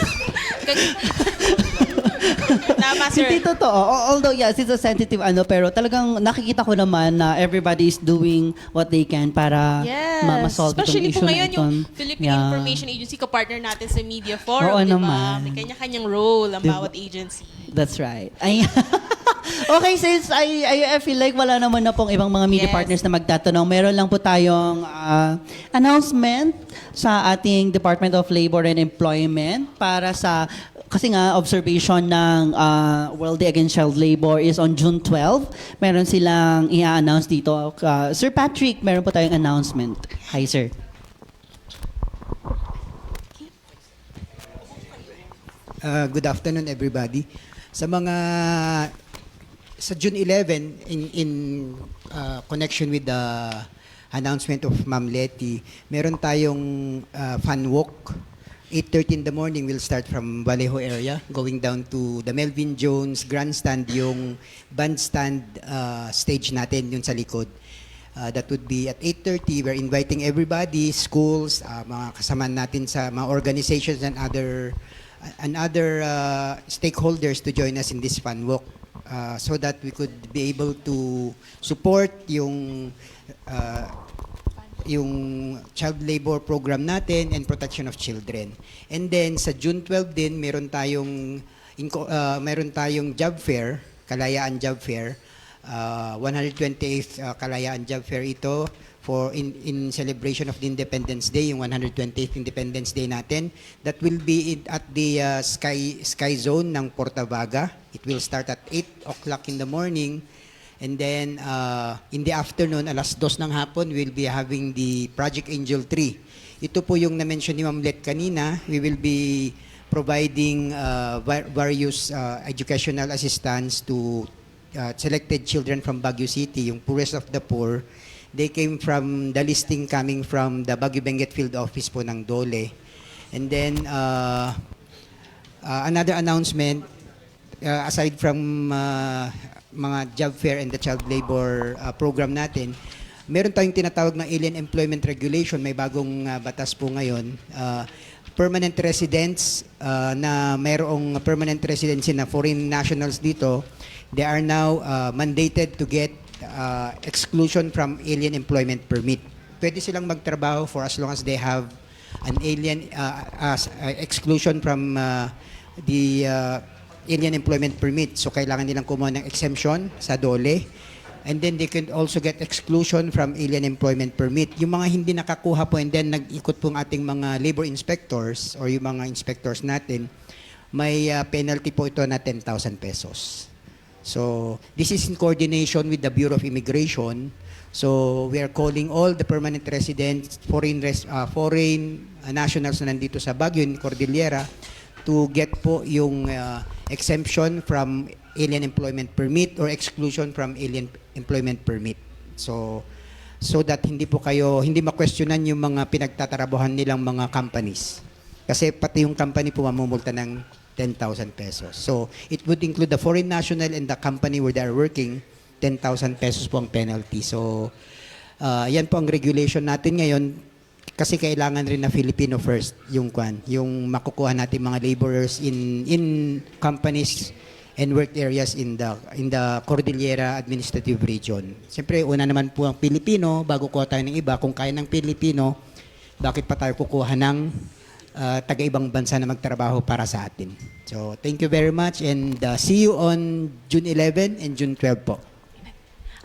Tama, sir. Hindi totoo. Although, yes, it's a sensitive pero talagang nakikita ko naman na everybody is doing what they can para Yes. ma-solve itong Especially issue po na ngayon ito. yung Philippine Yeah. Information Agency, kapartner natin sa Media Forum, Oo di ba? naman. May kanya-kanyang role ang Diba? bawat agency. That's right. Ay, okay, since I feel like wala naman na pong ibang mga media Yes. partners na magtatanong, meron lang po tayong announcement sa ating Department of Labor and Employment para sa, kasi nga, observation ng World Day Against Child Labor is on June 12. Meron silang i-announce dito. Sir Patrick, meron po tayong announcement. Hi, sir. Good afternoon, everybody. Sa June 11, in connection with the announcement of Ma'am Letty, meron tayong fun walk. 8:30 in the morning, we'll start from Vallejo area, going down to the Melvin Jones Grandstand, yung bandstand stage natin, yun sa likod. That would be at 8:30. We're inviting everybody, schools, mga kasama natin sa mga organizations and other stakeholders to join us in this fun walk, so that we could be able to support yung child labor program natin and protection of children. And then sa June 12 din meron tayong job fair, Kalayaan Job Fair, 128th Kalayaan Job Fair ito for in celebration of the Independence Day, yung 128th Independence Day natin. That will be at the Sky Zone ng Portavaga. It will start at 8 o'clock in the morning. And then, in the afternoon, 2:00 ng hapon, we'll be having the Project Angel 3. Ito po yung na-mention ni Ma'am Let kanina. We will be providing various educational assistance to selected children from Baguio City, yung poorest of the poor. They came from the listing coming from the Baguio Benguet Field Office po ng Dole. And then, another announcement, aside from mga job fair and the child labor program natin, meron tayong tinatawag na Alien Employment Regulation. May bagong batas po ngayon. Permanent residents na mayroong permanent residency na foreign nationals dito, they are now mandated to get exclusion from alien employment permit. Pwede silang magtrabaho for as long as they have an alien exclusion from the alien employment permit. So kailangan nilang kumuha ng exemption sa DOLE. And then they can also get exclusion from alien employment permit. Yung mga hindi nakakuha po and then nag-ikot pong ating mga labor inspectors or yung mga inspectors natin, may penalty po ito na 10,000 pesos. So this is in coordination with the Bureau of Immigration. So we are calling all the permanent residents, foreign nationals na nandito sa Baguio in Cordillera to get po yung exemption from alien employment permit or exclusion from alien employment permit. So that hindi ma-questionan yung mga pinagtatrabahuhan nilang mga companies. Kasi pati yung company po mamumulta ng 10,000 pesos. So it would include the foreign national and the company where they are working, 10,000 pesos po ang penalty. So yan po ang regulation natin ngayon. Kasi kailangan rin na Filipino first yung makukuha natin mga laborers in companies and work areas in the Cordillera Administrative Region. Siyempre, una naman po ang Pilipino bago kuha tayo ng iba. Kung kaya ng Pilipino, bakit pa tayo kukuha ng taga-ibang bansa na magtrabaho para sa atin? So, thank you very much and see you on June 11 and June 12 po.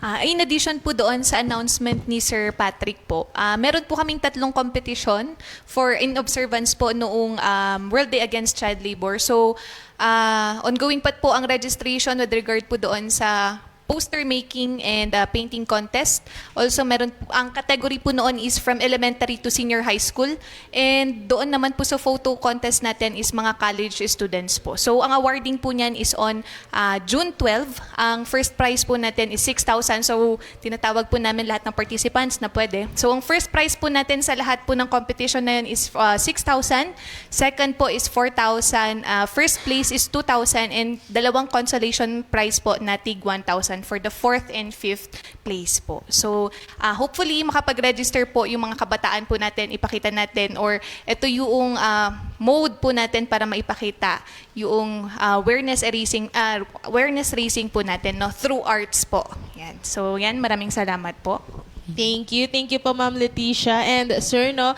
In addition po doon sa announcement ni Sir Patrick po, meron po kaming 3 competition for in observance po noong World Day Against Child Labor. So, ongoing pa po ang registration with regard po doon sa poster making and painting contest. Also, meron ang category po noon is from elementary to senior high school. And doon naman po sa photo contest natin is mga college students po. So, ang awarding po niyan is on June 12. Ang first prize po natin is 6,000. So, tinatawag po namin lahat ng participants na pwede. So, ang first prize po natin sa lahat po ng competition na yun is 6,000. Second po is 4,000. First place is 2,000. And dalawang consolation prize po na tig 1,000 for the 4th and 5th place po. So, hopefully, makapag-register po yung mga kabataan po natin, ipakita natin, or ito yung mode po natin para maipakita yung awareness raising po natin, no, through arts po. Yan. So, yan, maraming salamat po. Thank you po Ma'am Leticia. And sir, no,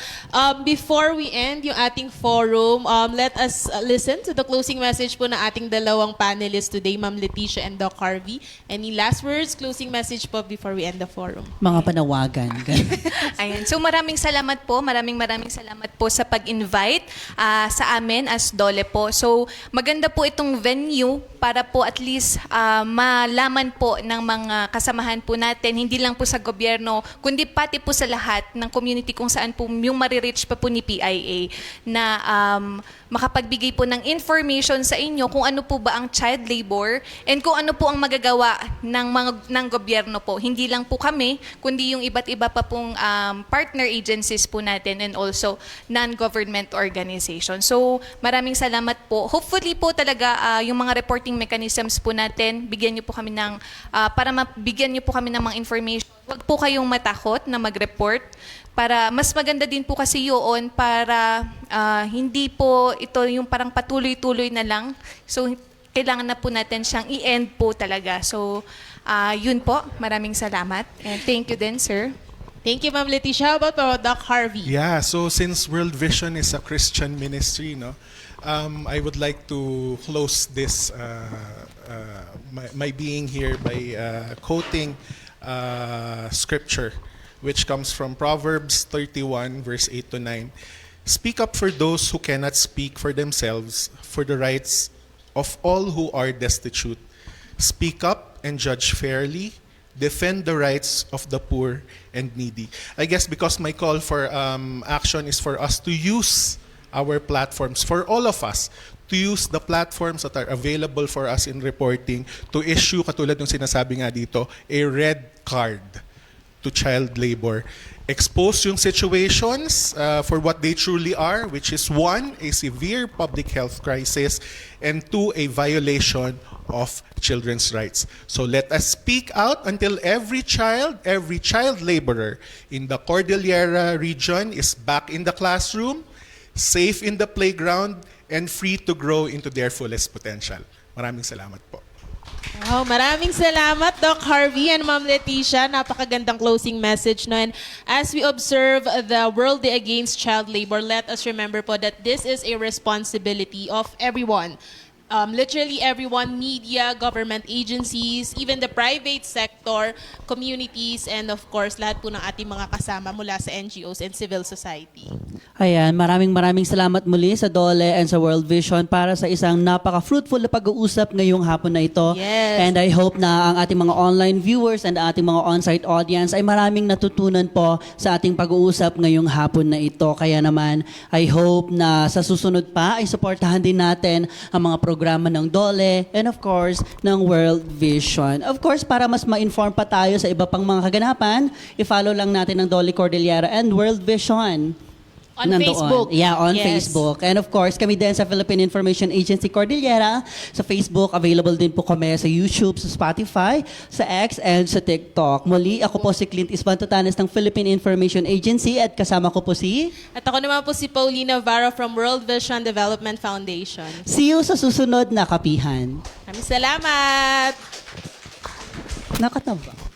before we end yung ating forum, let us listen to the closing message po ng ating dalawang panelists today, Ma'am Leticia and Doc Harvey. Any last words, closing message po before we end the forum? Mga panawagan. Ayan. So maraming salamat po. Maraming salamat po sa pag-invite sa amin as Dole po. So maganda po itong venue para po at least malaman po ng mga kasamahan po natin, hindi lang po sa gobyerno, kundi pati po sa lahat ng community kung saan po yung marireach pa po ni PIA na makapagbigay po ng information sa inyo kung ano po ba ang child labor and kung ano po ang magagawa ng gobyerno po. Hindi lang po kami, kundi yung iba't iba pa pong partner agencies po natin and also non-government organizations. So maraming salamat po. Hopefully po talaga yung mga reporting mechanisms po natin, bigyan niyo po kami ng, para mabigyan niyo po kami ng mga information. Huwag po kayong matakot na mag-report. Para mas maganda din po kasi yun para hindi po ito yung parang patuloy-tuloy na lang. So kailangan na po natin siyang i-end po talaga. So yun po, maraming salamat. And thank you din, sir. Thank you, Ma'am Leticia. How about Doc Harvey? Yeah, so since World Vision is a Christian ministry, no, I would like to close this my being here by quoting scripture, which comes from Proverbs 31, verse 8 to 9. Speak up for those who cannot speak for themselves, for the rights of all who are destitute. Speak up and judge fairly. Defend the rights of the poor and needy. I guess because my call for action is for us to use our platforms, for all of us, to use the platforms that are available for us in reporting to issue, katulad ng sinasabi nga dito, a red card to child labor. Expose yung situations for what they truly are, which is 1, a severe public health crisis, and 2, a violation of children's rights. So let us speak out until every child laborer in the Cordillera region is back in the classroom, safe in the playground, and free to grow into their fullest potential. Maraming salamat po. Wow, maraming salamat, Doc Harvey and Ma'am Leticia. Napakagandang closing message. No? And as we observe the World Day Against Child Labor, let us remember po that this is a responsibility of everyone. Literally everyone, media, government agencies, even the private sector, communities, and of course, lahat po ng ating mga kasama mula sa NGOs and civil society. Ayan, maraming salamat muli sa Dole and sa World Vision para sa isang napaka-fruitful na pag-uusap ngayong hapon na ito. Yes. And I hope na ang ating mga online viewers and ating mga on-site audience ay maraming natutunan po sa ating pag-uusap ngayong hapon na ito. Kaya naman, I hope na sa susunod pa ay suportahan din natin ang mga programa ng Dole and of course ng World Vision. Of course, para mas ma-inform pa tayo sa iba pang mga kaganapan, i-follow lang natin ang Dole Cordillera and World Vision. On Nandoon. Facebook. Yeah, on Yes. Facebook. And of course, kami din sa Philippine Information Agency Cordillera. Sa Facebook, available din po kami sa YouTube, sa Spotify, sa X, and sa TikTok. Muli, ako po si Clint Isbantotanes ng Philippine Information Agency at kasama ko po si... At ako naman po si Paulina Vara from World Vision Development Foundation. See you sa susunod na kapihan. Maraming salamat! Nakataba.